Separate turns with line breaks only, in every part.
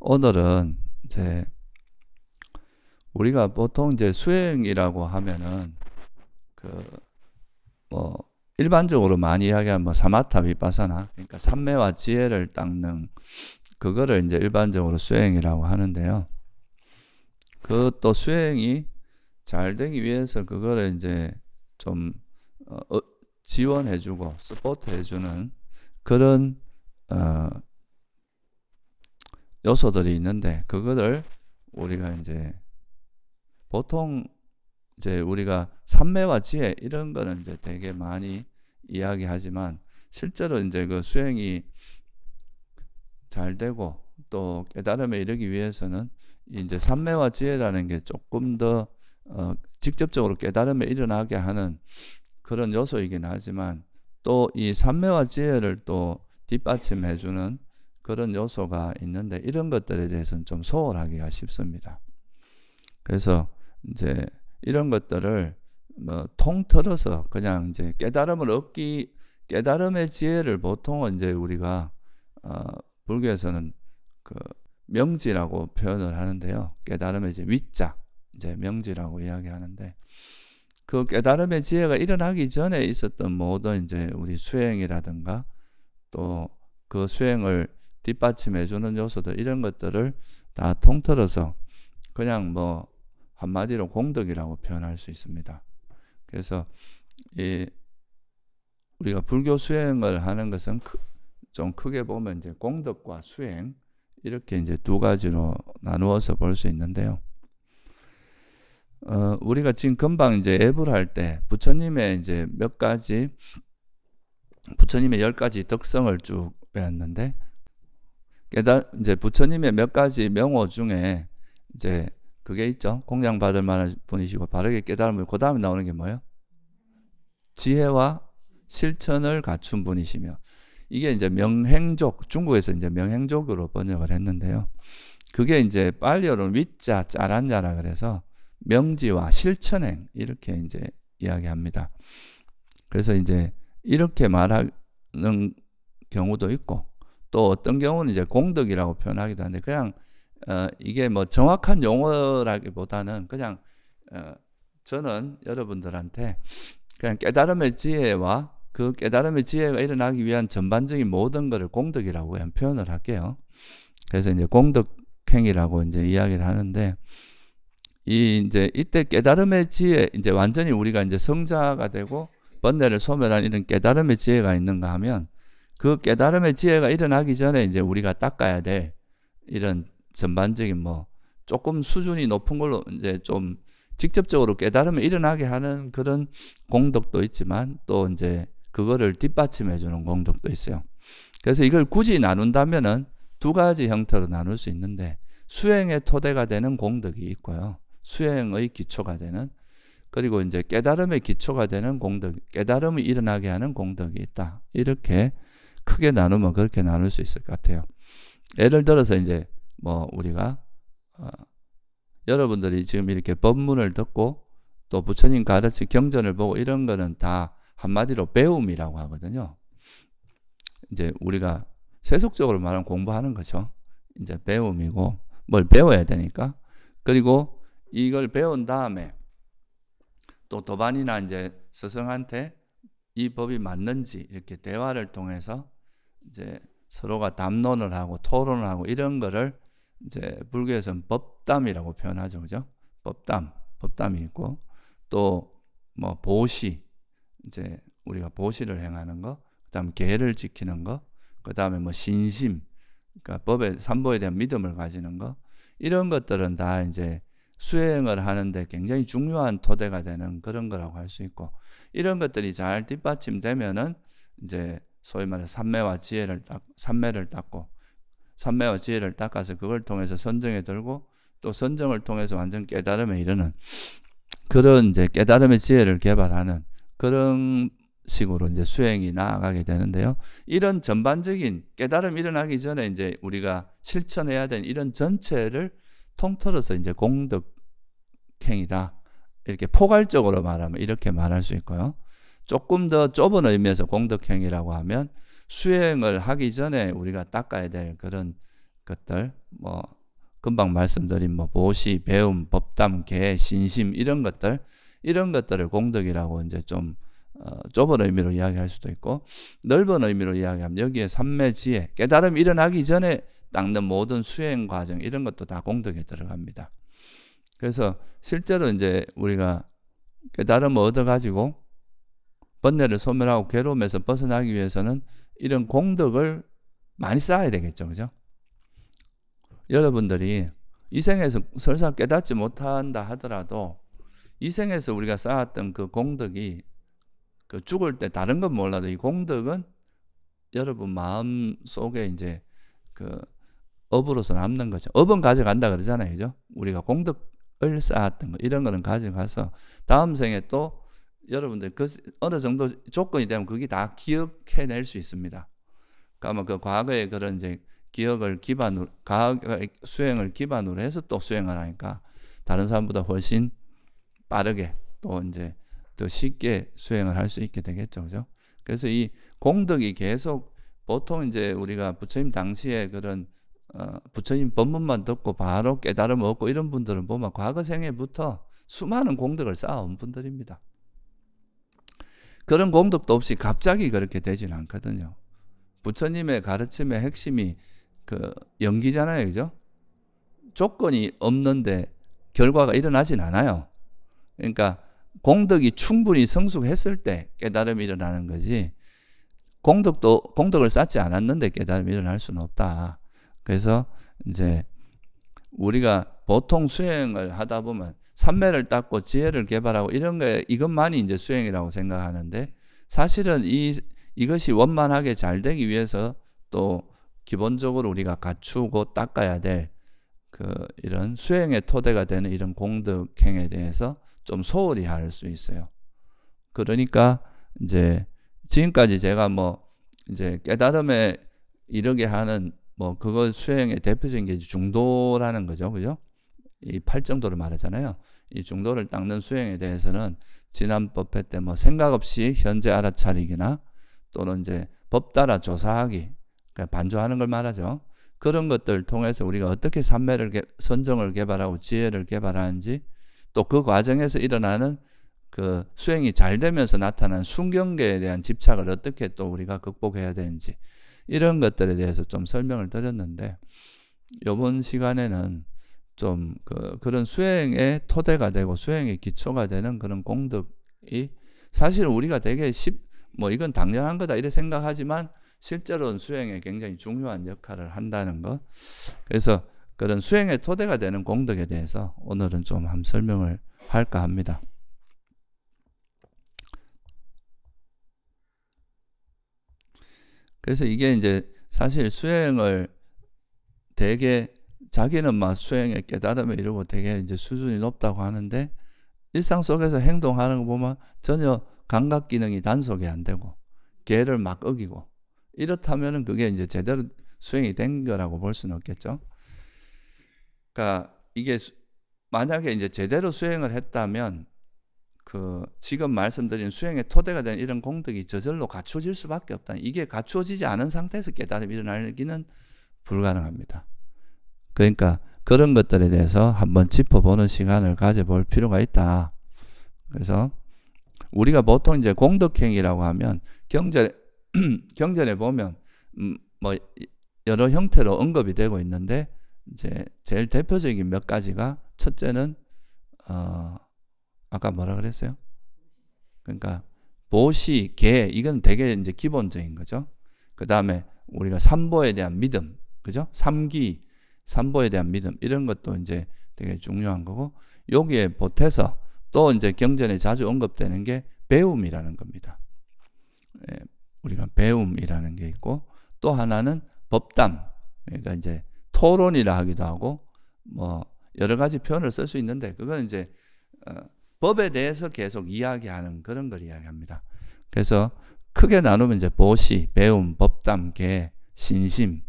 오늘은 이제 우리가 보통 이제 수행이라고 하면은 뭐 일반적으로 많이 이야기하는 뭐 사마타 비파사나, 그러니까 삼매와 지혜를 닦는 그거를 이제 일반적으로 수행이라고 하는데요. 그 또 수행이 잘 되기 위해서 그거를 이제 좀 지원해주고 서포트해주는 그런 요소들이 있는데, 그거를 우리가 이제 보통 이제 우리가 삼매와 지혜 이런 거는 이제 되게 많이 이야기하지만, 실제로 이제 그 수행이 잘 되고 또 깨달음에 이르기 위해서는 이제 삼매와 지혜라는 게 조금 더 직접적으로 깨달음에 일어나게 하는 그런 요소이긴 하지만, 또 이 삼매와 지혜를 또 뒷받침해주는 그런 요소가 있는데, 이런 것들에 대해서는 좀 소홀하기가 쉽습니다. 그래서 이제 이런 것들을 뭐 통틀어서 그냥 이제 깨달음의 지혜를 보통은 이제 우리가 불교에서는 그 명지라고 표현을 하는데요. 깨달음의 이제 위자, 이제 명지라고 이야기하는데, 그 깨달음의 지혜가 일어나기 전에 있었던 모든 이제 우리 수행이라든가 또 그 수행을 뒷받침해주는 요소들, 이런 것들을 다 통틀어서 그냥 뭐 한마디로 공덕이라고 표현할 수 있습니다. 그래서 우리가 불교 수행을 하는 것은 좀 크게 보면 이제 공덕과 수행, 이렇게 이제 두 가지로 나누어서 볼 수 있는데요. 우리가 지금 금방 이제 앱을 할 때 부처님의 이제 부처님의 10가지 덕성을 쭉 배웠는데, 이제 부처님의 몇 가지 명호 중에 이제 그게 있죠. 공양받을 만한 분이시고 바르게 깨달음을, 그 다음에 나오는 게 뭐예요? 지혜와 실천을 갖춘 분이시며, 이게 이제 명행족, 중국에서 이제 명행족으로 번역을 했는데요. 그게 이제 빨리어로는 위자, 짜란자라 그래서 명지와 실천행, 이렇게 이제 이야기합니다. 그래서 이제 이렇게 말하는 경우도 있고, 또 어떤 경우는 이제 공덕이라고 표현하기도 하는데, 그냥 이게 뭐 정확한 용어라기보다는 그냥 저는 여러분들한테 그냥 깨달음의 지혜와 그 깨달음의 지혜가 일어나기 위한 전반적인 모든 것을 공덕이라고 그냥 표현을 할게요. 그래서 이제 공덕행이라고 이제 이야기를 하는데, 이제 이때 깨달음의 지혜, 이제 완전히 우리가 이제 성자가 되고 번뇌를 소멸한 이런 깨달음의 지혜가 있는가 하면, 그 깨달음의 지혜가 일어나기 전에 이제 우리가 닦아야 될 이런 전반적인 뭐 조금 수준이 높은 걸로 이제 좀 직접적으로 깨달음을 일어나게 하는 그런 공덕도 있지만, 또 이제 그거를 뒷받침해 주는 공덕도 있어요. 그래서 이걸 굳이 나눈다면은 두 가지 형태로 나눌 수 있는데, 수행의 토대가 되는 공덕이 있고요, 수행의 기초가 되는, 그리고 이제 깨달음의 기초가 되는 공덕, 깨달음이 일어나게 하는 공덕이 있다. 이렇게 크게 나누면 그렇게 나눌 수 있을 것 같아요. 예를 들어서 이제 뭐 우리가 여러분들이 지금 이렇게 법문을 듣고 또 부처님 가르친 경전을 보고 이런 거는 다 한마디로 배움이라고 하거든요. 이제 우리가 세속적으로 말하면 공부하는 거죠. 이제 배움이고, 뭘 배워야 되니까. 그리고 이걸 배운 다음에 또 도반이나 이제 스승한테 이 법이 맞는지 이렇게 대화를 통해서 이제 서로가 담론을 하고 토론을 하고, 이런 거를 이제 불교에서는 법담이라고 표현하죠. 그죠? 법담이 있고, 또 뭐 보시, 이제 우리가 보시를 행하는 거, 그다음 계를 지키는 거, 그다음에 뭐 신심, 그러니까 법의 삼보에 대한 믿음을 가지는 거, 이런 것들은 다 이제 수행을 하는데 굉장히 중요한 토대가 되는 그런 거라고 할 수 있고, 이런 것들이 잘 뒷받침되면은 이제 소위 말해 삼매와 삼매를 닦고, 삼매와 지혜를 닦아서 그걸 통해서 선정에 들고, 또 선정을 통해서 완전 깨달음에 이르는 그런 이제 깨달음의 지혜를 개발하는 그런 식으로 이제 수행이 나아가게 되는데요. 이런 전반적인 깨달음이 일어나기 전에 이제 우리가 실천해야 되는 이런 전체를 통틀어서 이제 공덕행이다. 이렇게 포괄적으로 말하면 이렇게 말할 수 있고요. 조금 더 좁은 의미에서 공덕행이라고 하면 수행을 하기 전에 우리가 닦아야 될 그런 것들, 뭐 금방 말씀드린 뭐 보시, 배움, 법담, 계, 신심 이런 것들을 공덕이라고 이제 좀 좁은 의미로 이야기할 수도 있고, 넓은 의미로 이야기하면 여기에 삼매지혜, 깨달음이 일어나기 전에 닦는 모든 수행 과정 이런 것도 다 공덕에 들어갑니다. 그래서 실제로 이제 우리가 깨달음을 얻어가지고 번뇌를 소멸하고 괴로움에서 벗어나기 위해서는 이런 공덕을 많이 쌓아야 되겠죠, 그죠? 여러분들이 이 생에서 설사 깨닫지 못한다 하더라도 이 생에서 우리가 쌓았던 그 공덕이 그 죽을 때 다른 건 몰라도 이 공덕은 여러분 마음 속에 이제 그 업으로서 남는 거죠. 업은 가져간다 그러잖아요, 그죠? 우리가 공덕을 쌓았던 거 이런 거는 가져가서 다음 생에 또 여러분들 그 어느 정도 조건이 되면 그게 다 기억해낼 수 있습니다. 그러면 그 과거의 그런 이제 기억을 기반으로, 수행을 기반으로 해서 또 수행을 하니까 다른 사람보다 훨씬 빠르게 또 이제 더 쉽게 수행을 할 수 있게 되겠죠, 그죠? 그래서 이 공덕이 계속 보통 이제 우리가 부처님 당시에 그런 부처님 법문만 듣고 바로 깨달음을 얻고 이런 분들은 보면 과거 생애부터 수많은 공덕을 쌓아온 분들입니다. 그런 공덕도 없이 갑자기 그렇게 되지는 않거든요. 부처님의 가르침의 핵심이 그 연기잖아요, 그죠? 조건이 없는데 결과가 일어나진 않아요. 그러니까 공덕이 충분히 성숙했을 때 깨달음이 일어나는 거지, 공덕을 쌓지 않았는데 깨달음이 일어날 수는 없다. 그래서 이제 우리가 보통 수행을 하다 보면 삼매를 닦고 지혜를 개발하고 이런 게 이것만이 이제 수행이라고 생각하는데, 사실은 이것이 원만하게 잘 되기 위해서 또 기본적으로 우리가 갖추고 닦아야 될 그 이런 수행의 토대가 되는 이런 공덕행에 대해서 좀 소홀히 할 수 있어요. 그러니까 이제 지금까지 제가 뭐 이제 깨달음에 이르게 하는 뭐 그거 수행의 대표적인 게 중도라는 거죠, 그죠? 이 팔정도를 말하잖아요. 이 중도를 닦는 수행에 대해서는 지난 법회 때 뭐 생각 없이 현재 알아차리기나 또는 이제 법 따라 조사하기, 그러니까 반조하는 걸 말하죠. 그런 것들을 통해서 우리가 어떻게 삼매를 선정을 개발하고 지혜를 개발하는지, 또 그 과정에서 일어나는 그 수행이 잘 되면서 나타나는 순경계에 대한 집착을 어떻게 또 우리가 극복해야 되는지, 이런 것들에 대해서 좀 설명을 드렸는데, 이번 시간에는 좀 그런 수행의 토대가 되고 수행의 기초가 되는 그런 공덕이 사실 우리가 되게 뭐 이건 당연한 거다 이렇게 생각하지만 실제로는 수행에 굉장히 중요한 역할을 한다는 것. 그래서 그런 수행의 토대가 되는 공덕에 대해서 오늘은 좀 한번 설명을 할까 합니다. 그래서 이게 이제 사실 수행을 되게 자기는 막 수행에 깨달음에 이르고 되게 이제 수준이 높다고 하는데, 일상 속에서 행동하는 거 보면 전혀 감각 기능이 단속이 안 되고 계를 막 어기고, 이렇다면은 그게 이제 제대로 수행이 된 거라고 볼 수는 없겠죠. 그러니까 이게 만약에 이제 제대로 수행을 했다면 그 지금 말씀드린 수행의 토대가 된 이런 공덕이 저절로 갖추어질 수밖에 없다. 이게 갖추어지지 않은 상태에서 깨달음이 일어나기는 불가능합니다. 그러니까 그런 것들에 대해서 한번 짚어보는 시간을 가져볼 필요가 있다. 그래서 우리가 보통 이제 공덕행위라고 하면 경전에 보면 뭐 여러 형태로 언급이 되고 있는데, 이제 제일 대표적인 몇 가지가, 첫째는 아까 뭐라 그랬어요? 그러니까 보시, 계, 이건 되게 이제 기본적인 거죠. 그 다음에 우리가 삼보에 대한 믿음, 그죠? 삼보에 대한 믿음, 이런 것도 이제 되게 중요한 거고, 여기에 보태서 또 이제 경전에 자주 언급되는 게 배움이라는 겁니다. 우리가 배움이라는 게 있고, 또 하나는 법담, 그러니까 이제 토론이라 하기도 하고 뭐 여러 가지 표현을 쓸 수 있는데, 그건 이제 법에 대해서 계속 이야기하는 그런 걸 이야기합니다. 그래서 크게 나누면 이제 보시, 배움, 법담, 계, 신심,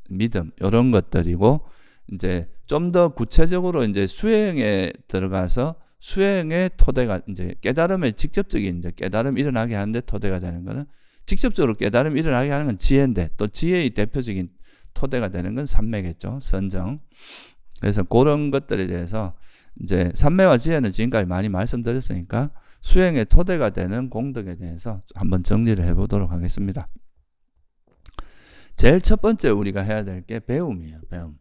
믿음, 이런 것들이고, 이제 좀 더 구체적으로 이제 수행에 들어가서 수행의 토대가 이제 깨달음의 직접적인 이제 깨달음 일어나게 하는데 토대가 되는 거는, 직접적으로 깨달음 일어나게 하는 건 지혜인데, 또 지혜의 대표적인 토대가 되는 건 삼매겠죠. 선정. 그래서 그런 것들에 대해서 이제 삼매와 지혜는 지금까지 많이 말씀드렸으니까 수행의 토대가 되는 공덕에 대해서 한번 정리를 해보도록 하겠습니다. 제일 첫 번째 우리가 해야 될 게 배움이에요. 배움.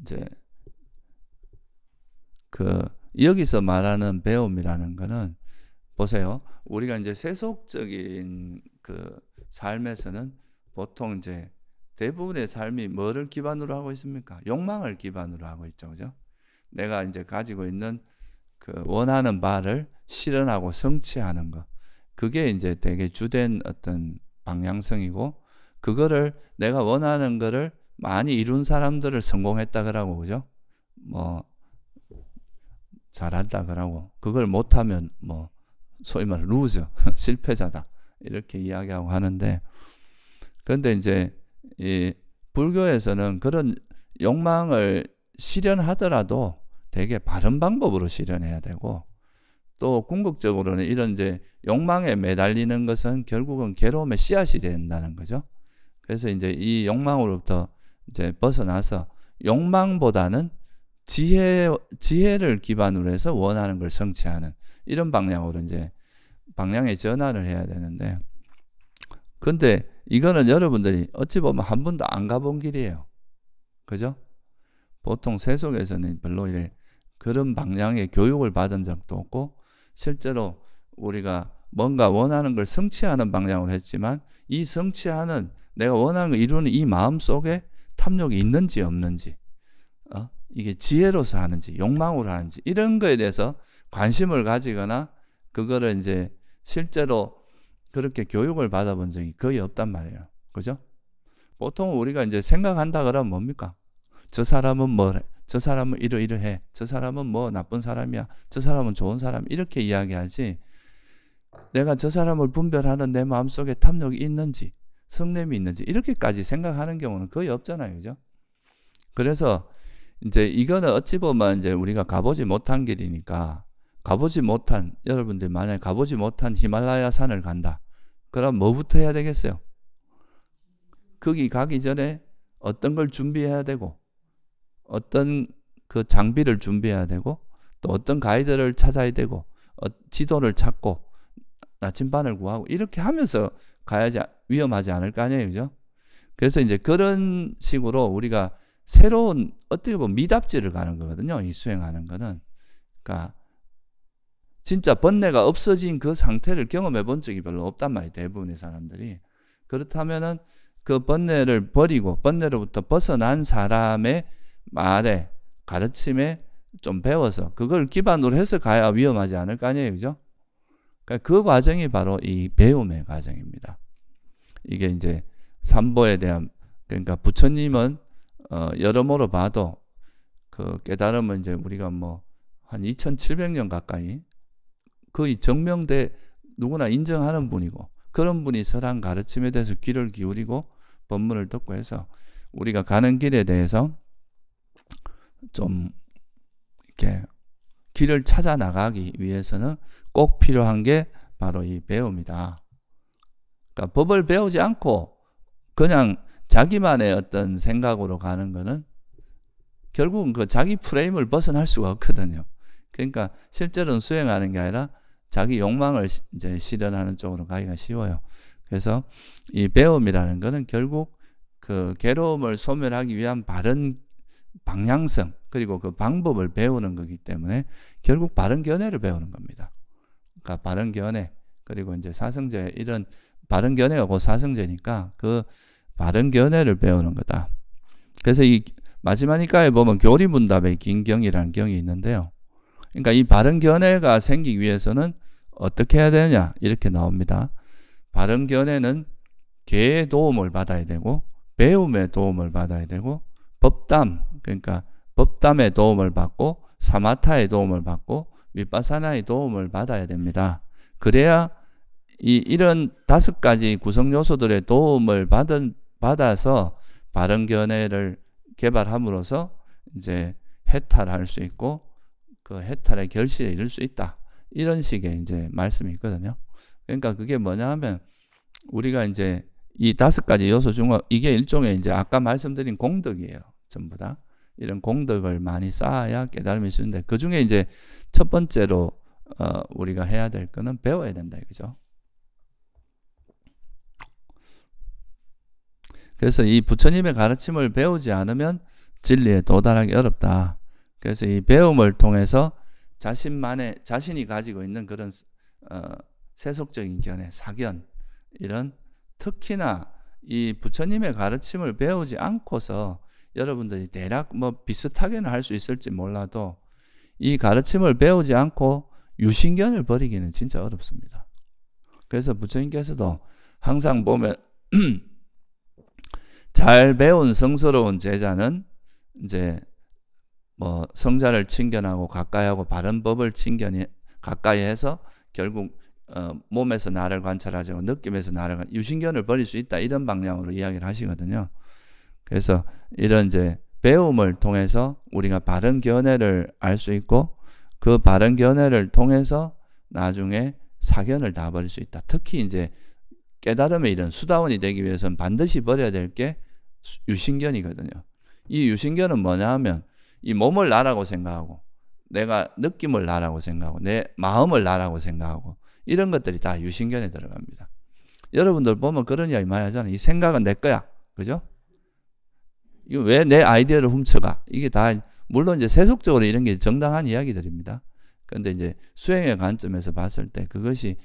이제 여기서 말하는 배움이라는 거는 보세요. 우리가 이제 세속적인 삶에서는 보통 이제 대부분의 삶이 뭐를 기반으로 하고 있습니까? 욕망을 기반으로 하고 있죠. 그죠? 내가 이제 가지고 있는 원하는 바를 실현하고 성취하는 것. 그게 이제 되게 주된 어떤 방향성이고, 그거를 내가 원하는 거를 많이 이룬 사람들을 성공했다 그러고, 그죠? 잘한다 그러고, 그걸 못하면 소위 말해 루저, 실패자다. 이렇게 이야기하고 하는데, 그런데 이제 이 불교에서는 그런 욕망을 실현하더라도 되게 바른 방법으로 실현해야 되고, 또 궁극적으로는 이런 이제 욕망에 매달리는 것은 결국은 괴로움의 씨앗이 된다는 거죠. 그래서 이제 이 욕망으로부터 이제 벗어나서 욕망보다는 지혜를 기반으로 해서 원하는 걸 성취하는 이런 방향으로 이제 방향의 전환을 해야 되는데, 근데 이거는 여러분들이 어찌 보면 한 번도 안 가본 길이에요. 그죠? 보통 세속에서는 별로 그런 방향의 교육을 받은 적도 없고, 실제로 우리가 뭔가 원하는 걸 성취하는 방향으로 했지만, 이 성취하는 내가 원하는 걸 이루는 이 마음 속에 탐욕이 있는지 없는지, 이게 지혜로서 하는지 욕망으로 하는지 이런 거에 대해서 관심을 가지거나 그거를 이제 실제로 그렇게 교육을 받아본 적이 거의 없단 말이에요. 그죠? 보통 우리가 이제 생각한다 그러면 뭡니까? 저 사람은 뭐래? 저 사람은 이러이러해. 저 사람은 뭐 나쁜 사람이야. 저 사람은 좋은 사람. 이렇게 이야기하지. 내가 저 사람을 분별하는 내 마음속에 탐욕이 있는지, 성냄이 있는지 이렇게까지 생각하는 경우는 거의 없잖아요. 그죠? 그래서 이제 이거는 어찌 보면 이제 우리가 가보지 못한 길이니까, 여러분들 만약에 가보지 못한 히말라야 산을 간다. 그럼 뭐부터 해야 되겠어요? 거기 가기 전에 어떤 걸 준비해야 되고, 어떤 장비를 준비해야 되고, 또 어떤 가이드를 찾아야 되고, 지도를 찾고, 나침반을 구하고, 이렇게 하면서 가야지 위험하지 않을 거 아니에요. 그죠? 그래서 이제 그런 식으로 우리가 새로운 어떻게 보면 미답지를 가는 거거든요. 이 수행하는 거는. 그러니까 진짜 번뇌가 없어진 그 상태를 경험해 본 적이 별로 없단 말이에요. 대부분의 사람들이. 그렇다면은 그 번뇌를 버리고 번뇌로부터 벗어난 사람의 말에, 가르침에 좀 배워서 그걸 기반으로 해서 가야 위험하지 않을 거 아니에요. 그죠? 그러니까 그 과정이 바로 이 배움의 과정입니다. 이게 이제 삼보에 대한, 그러니까 부처님은 여러모로 봐도 그 깨달음은 이제 우리가 한 2700년 가까이 거의 정명대 누구나 인정하는 분이고, 그런 분이 설한 가르침에 대해서 귀를 기울이고 법문을 듣고 해서 우리가 가는 길에 대해서 좀 이렇게 길을 찾아 나가기 위해서는 꼭 필요한 게 바로 이 배움이다. 그러니까 법을 배우지 않고 그냥 자기만의 어떤 생각으로 가는 거는 결국은 그 자기 프레임을 벗어날 수가 없거든요. 그러니까 실제로는 수행하는 게 아니라 자기 욕망을 이제 실현하는 쪽으로 가기가 쉬워요. 그래서 이 배움이라는 거는 결국 그 괴로움을 소멸하기 위한 바른 방향성, 그리고 그 방법을 배우는 거기 때문에 결국 바른 견해를 배우는 겁니다. 그러니까 바른 견해, 그리고 이제 사성제, 이런 바른 견해가 곧 사성제니까 그 바른 견해를 배우는 거다. 그래서 이 마지막 니까에 보면 교리문답의 긴경이라는 경이 있는데요. 그러니까 이 바른 견해가 생기기 위해서는 어떻게 해야 되느냐, 이렇게 나옵니다. 바른 견해는 계의 도움을 받아야 되고, 배움의 도움을 받아야 되고, 법담, 그러니까 법담의 도움을 받고, 사마타의 도움을 받고, 위파사나의 도움을 받아야 됩니다. 그래야 이런 5가지 구성 요소들의 도움을 받아서 바른 견해를 개발함으로써 이제 해탈할 수 있고, 그 해탈의 결실에 이를 수 있다. 이런 식의 이제 말씀이 있거든요. 그러니까 그게 뭐냐 하면, 우리가 이제 이 5가지 요소 중 이게 일종의 이제 아까 말씀드린 공덕이에요. 전부 다. 이런 공덕을 많이 쌓아야 깨달음이 있는데 그 중에 이제 첫 번째로 우리가 해야 될 거는 배워야 된다 이거죠. 그래서 이 부처님의 가르침을 배우지 않으면 진리에 도달하기 어렵다. 그래서 이 배움을 통해서 자신이 가지고 있는 그런 세속적인 견해, 사견 이런 특히나 이 부처님의 가르침을 배우지 않고서 여러분들이 대략 뭐 비슷하게는 할 수 있을지 몰라도 이 가르침을 배우지 않고 유신견을 버리기는 진짜 어렵습니다. 그래서 부처님께서도 항상 보면 잘 배운 성스러운 제자는 이제 뭐 성자를 친견하고 가까이하고 바른 법을 가까이해서 결국 몸에서 나를 관찰하지 않고 느낌에서 나를 유신견을 버릴 수 있다 이런 방향으로 이야기를 하시거든요. 그래서 이런 이제 배움을 통해서 우리가 바른 견해를 알 수 있고 그 바른 견해를 통해서 나중에 사견을 다 버릴 수 있다. 특히 이제 깨달음의 이런 수다원이 되기 위해서는 반드시 버려야 될 게 유신견이거든요. 이 유신견은 뭐냐 하면 이 몸을 나라고 생각하고 내가 느낌을 나라고 생각하고 내 마음을 나라고 생각하고 이런 것들이 다 유신견에 들어갑니다. 여러분들 보면 그런 이야기 많이 하잖아요. 이 생각은 내 거야. 그죠? 이거 왜 내 아이디어를 훔쳐가? 이게 다 물론 이제 세속적으로 이런 게 정당한 이야기들입니다. 그런데 이제 수행의 관점에서 봤을 때 그것이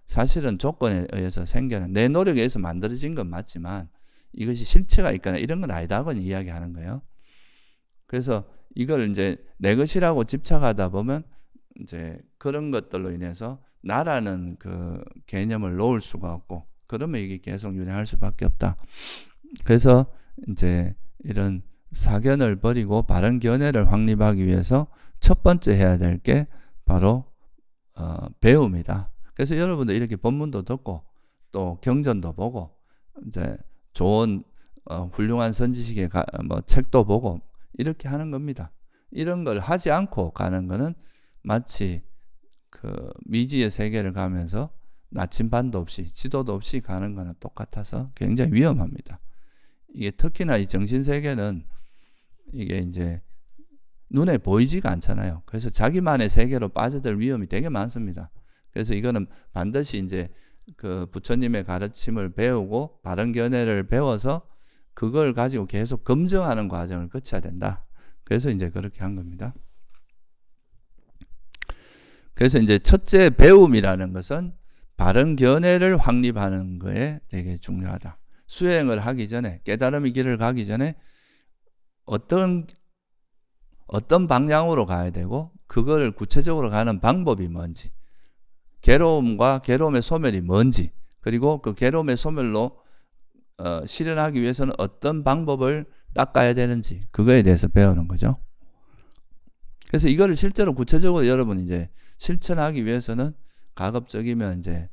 사실은 조건에 의해서 생겨난 내 노력에 의해서 만들어진 건 맞지만 이것이 실체가 있거나 이런 건 아니다고 이야기하는 거예요. 그래서 이걸 이제 내 것이라고 집착하다 보면 이제 그런 것들로 인해서 나라는 그 개념을 놓을 수가 없고 그러면 이게 계속 유행할 수밖에 없다. 그래서 이제 이런 사견을 버리고 바른 견해를 확립하기 위해서 첫 번째 해야 될 게 바로 배움이다. 그래서 여러분들 이렇게 법문도 듣고 또 경전도 보고 이제 좋은 훌륭한 선지식의 뭐 책도 보고 이렇게 하는 겁니다. 이런 걸 하지 않고 가는 거는 마치 그 미지의 세계를 가면서 나침반도 없이 지도도 없이 가는 거는 똑같아서 굉장히 위험합니다. 이게 특히나 이 정신세계는 이게 이제 눈에 보이지가 않잖아요. 그래서 자기만의 세계로 빠져들 위험이 되게 많습니다. 그래서 이거는 반드시 이제 그 부처님의 가르침을 배우고 바른 견해를 배워서 그걸 가지고 계속 검증하는 과정을 거쳐야 된다. 그래서 이제 그렇게 한 겁니다. 그래서 이제 첫째 배움이라는 것은 바른 견해를 확립하는 거에 되게 중요하다. 수행을 하기 전에 깨달음의 길을 가기 전에 어떤 방향으로 가야 되고 그걸 구체적으로 가는 방법이 뭔지 괴로움과 괴로움의 소멸이 뭔지 그리고 그 괴로움의 소멸로 실현하기 위해서는 어떤 방법을 닦아야 되는지 그거에 대해서 배우는 거죠. 그래서 이거를 실제로 구체적으로 여러분 이제 실천하기 위해서는 가급적이면 이제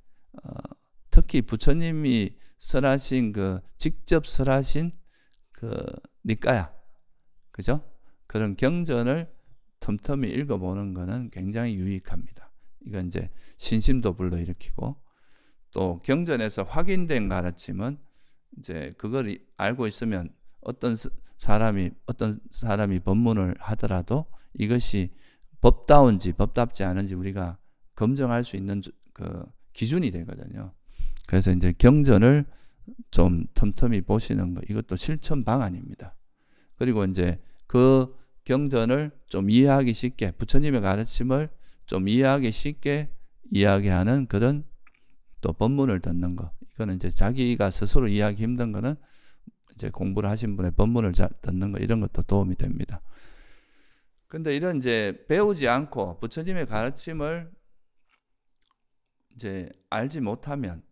특히 부처님이 설하신 직접 설하신 니까야 그죠? 그런 경전을 틈틈이 읽어보는 것은 굉장히 유익합니다. 이건 이제 신심도 불러일으키고 또 경전에서 확인된 가르침은 이제 그걸 알고 있으면 어떤 사람이 법문을 하더라도 이것이 법다운지 법답지 않은지 우리가 검증할 수 있는 그 기준이 되거든요. 그래서 이제 경전을 좀 틈틈이 보시는 거 이것도 실천 방안입니다. 그리고 이제 그 경전을 좀 이해하기 쉽게 부처님의 가르침을 좀 이해하기 쉽게 이야기하는 그런 또 법문을 듣는 거 이거는 이제 자기가 스스로 이해하기 힘든 거는 이제 공부를 하신 분의 법문을 듣는 거 이런 것도 도움이 됩니다. 근데 이런 이제 배우지 않고 부처님의 가르침을 이제 알지 못하면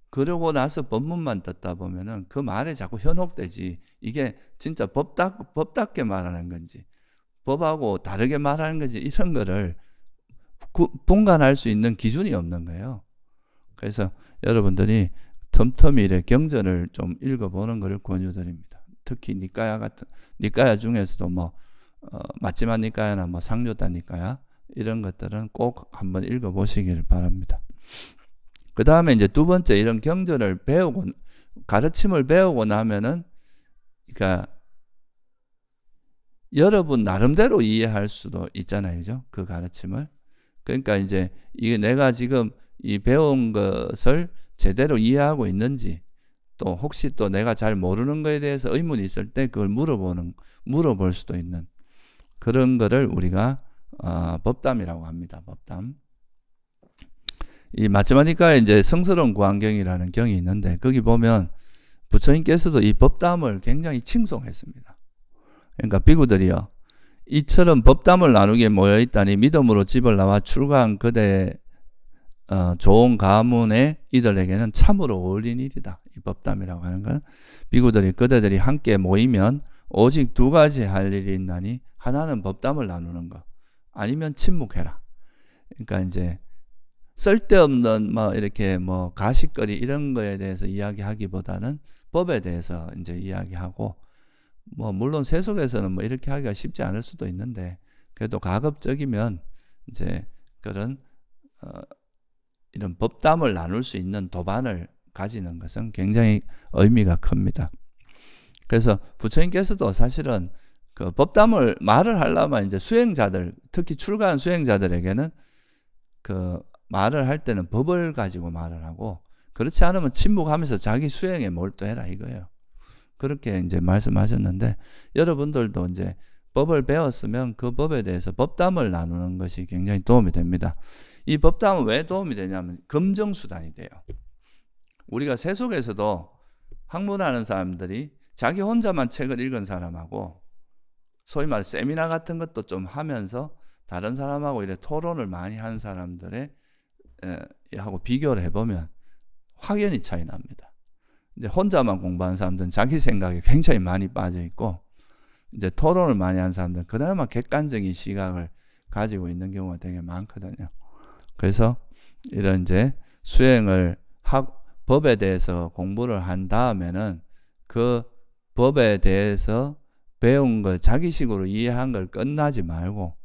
그러고 나서 법문만 듣다 보면은 그 말에 자꾸 현혹되지 이게 진짜 법답게 말하는 건지 법하고 다르게 말하는 건지 이런 거를 분간할 수 있는 기준이 없는 거예요. 그래서 여러분들이 틈틈이 이렇게 경전을 좀 읽어보는 것을 권유드립니다. 특히 니까야 중에서도 뭐 마지막 니까야나 뭐 상요다 니까야 이런 것들은 꼭 한번 읽어보시기를 바랍니다. 그 다음에 이제 두 번째 이런 경전을 배우고 가르침을 배우고 나면은 그러니까 여러분 나름대로 이해할 수도 있잖아요. 그죠? 그 가르침을. 그러니까 이제 이게 내가 지금 이 배운 것을 제대로 이해하고 있는지, 또 혹시 또 내가 잘 모르는 거에 대해서 의문이 있을 때 그걸 물어볼 수도 있는 그런 거를 우리가 법담이라고 합니다. 법담. 이 마츠마니카에 이제 성스러운 구안경이라는 경이 있는데 거기 보면 부처님께서도 이 법담을 굉장히 칭송했습니다. 그러니까 비구들이요, 이처럼 법담을 나누기에 모여있다니 믿음으로 집을 나와 출가한 그대 좋은 가문의 이들에게는 참으로 어울린 일이다. 이 법담이라고 하는 건 비구들이 그대들이 함께 모이면 오직 두 가지 할 일이 있나니 하나는 법담을 나누는 것, 아니면 침묵해라. 그러니까 이제 쓸데없는 뭐 이렇게 뭐 가십거리 이런 거에 대해서 이야기하기보다는 법에 대해서 이제 이야기하고, 뭐 물론 세속에서는 뭐 이렇게 하기가 쉽지 않을 수도 있는데 그래도 가급적이면 이제 그런 이런 법담을 나눌 수 있는 도반을 가지는 것은 굉장히 의미가 큽니다. 그래서 부처님께서도 사실은 그 법담을 말을 하려면 이제 수행자들, 특히 출가한 수행자들에게는 그 말을 할 때는 법을 가지고 말을 하고, 그렇지 않으면 침묵하면서 자기 수행에 몰두해라 이거예요. 그렇게 이제 말씀하셨는데, 여러분들도 이제 법을 배웠으면 그 법에 대해서 법담을 나누는 것이 굉장히 도움이 됩니다. 이 법담은 왜 도움이 되냐면 검증수단이 돼요. 우리가 세속에서도 학문하는 사람들이 자기 혼자만 책을 읽은 사람하고 소위 말해 세미나 같은 것도 좀 하면서 다른 사람하고 이렇게 토론을 많이 한 사람들의 하고 비교를 해보면 확연히 차이 납니다. 이제 혼자만 공부하는 사람들은 자기 생각에 굉장히 많이 빠져 있고, 이제 토론을 많이 한 사람들은 그나마 객관적인 시각을 가지고 있는 경우가 되게 많거든요. 그래서 이런 이제 수행을 법에 대해서 공부를 한 다음에는 그 법에 대해서 배운 걸 자기식으로 이해한 걸 끝나지 말고,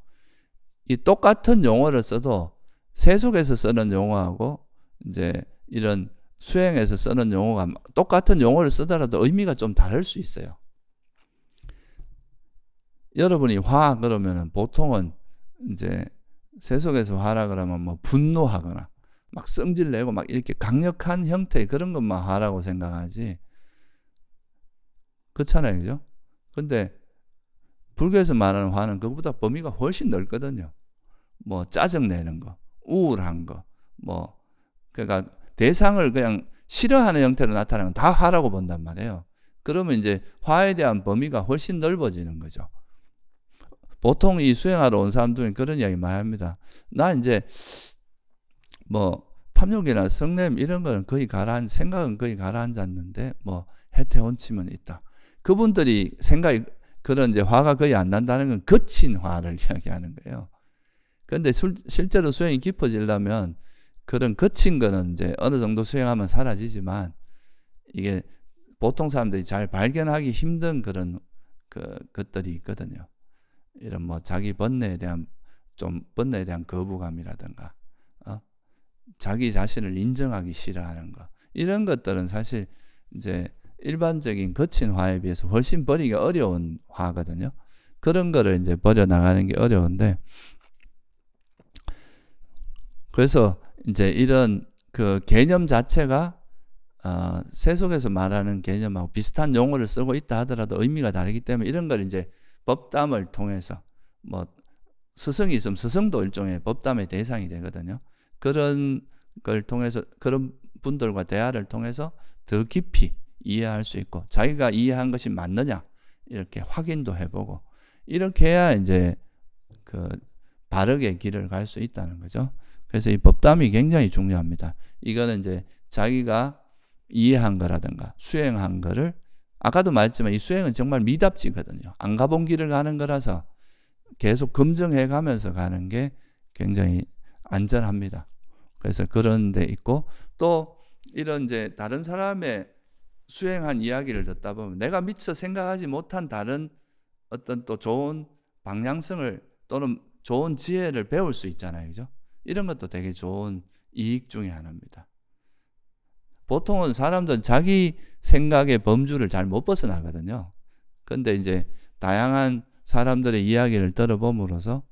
이 똑같은 용어를 써도 세속에서 쓰는 용어하고 이제 이런 수행에서 쓰는 용어가 똑같은 용어를 쓰더라도 의미가 좀 다를 수 있어요. 여러분이 화 그러면은 보통은 이제 세속에서 화라 그러면 뭐 분노하거나 막 성질내고 막 이렇게 강력한 형태의 그런 것만 화라고 생각하지. 그렇잖아요. 그죠? 근데 불교에서 말하는 화는 그것보다 범위가 훨씬 넓거든요. 뭐 짜증내는 거, 우울한 거, 뭐 그러니까 대상을 그냥 싫어하는 형태로 나타나면 다 화라고 본단 말이에요. 그러면 이제 화에 대한 범위가 훨씬 넓어지는 거죠. 보통 이 수행하러 온 사람들은 그런 이야기 많이 합니다. 나 이제 뭐 탐욕이나 성냄 이런 거는 거의 생각은 거의 가라앉았는데 뭐 해태혼침은 있다. 그분들이 생각이 그런 이제 화가 거의 안 난다는 건 거친 화를 이야기하는 거예요. 그런데 실제로 수행이 깊어지려면 그런 거친 거는 이제 어느 정도 수행하면 사라지지만, 이게 보통 사람들이 잘 발견하기 힘든 그런 것들이 있거든요. 이런 뭐 자기 번뇌에 대한 거부감이라든가, 자기 자신을 인정하기 싫어하는 거, 이런 것들은 사실 이제 일반적인 거친 화에 비해서 훨씬 버리기가 어려운 화거든요. 그런 거를 이제 버려나가는 게 어려운데, 그래서 이제 이런 그 개념 자체가 세속에서 말하는 개념하고 비슷한 용어를 쓰고 있다 하더라도 의미가 다르기 때문에 이런 걸 이제 법담을 통해서, 뭐 스승이 있으면 스승도 일종의 법담의 대상이 되거든요. 그런 걸 통해서, 그런 분들과 대화를 통해서 더 깊이 이해할 수 있고, 자기가 이해한 것이 맞느냐 이렇게 확인도 해보고, 이렇게 해야 이제 그 바르게 길을 갈 수 있다는 거죠. 그래서 이 법담이 굉장히 중요합니다. 이거는 이제 자기가 이해한 거라든가 수행한 거를, 아까도 말했지만 이 수행은 정말 미답지거든요. 안 가본 길을 가는 거라서 계속 검증해 가면서 가는 게 굉장히 안전합니다. 그래서 그런 데 있고, 또 이런 이제 다른 사람의 수행한 이야기를 듣다 보면 내가 미처 생각하지 못한 다른 어떤 또 좋은 방향성을 또는 좋은 지혜를 배울 수 있잖아요. 그죠? 이런 것도 되게 좋은 이익 중에 하나입니다. 보통은 사람들은 자기 생각의 범주를 잘 못 벗어나거든요. 근데 이제 다양한 사람들의 이야기를 들어봄으로써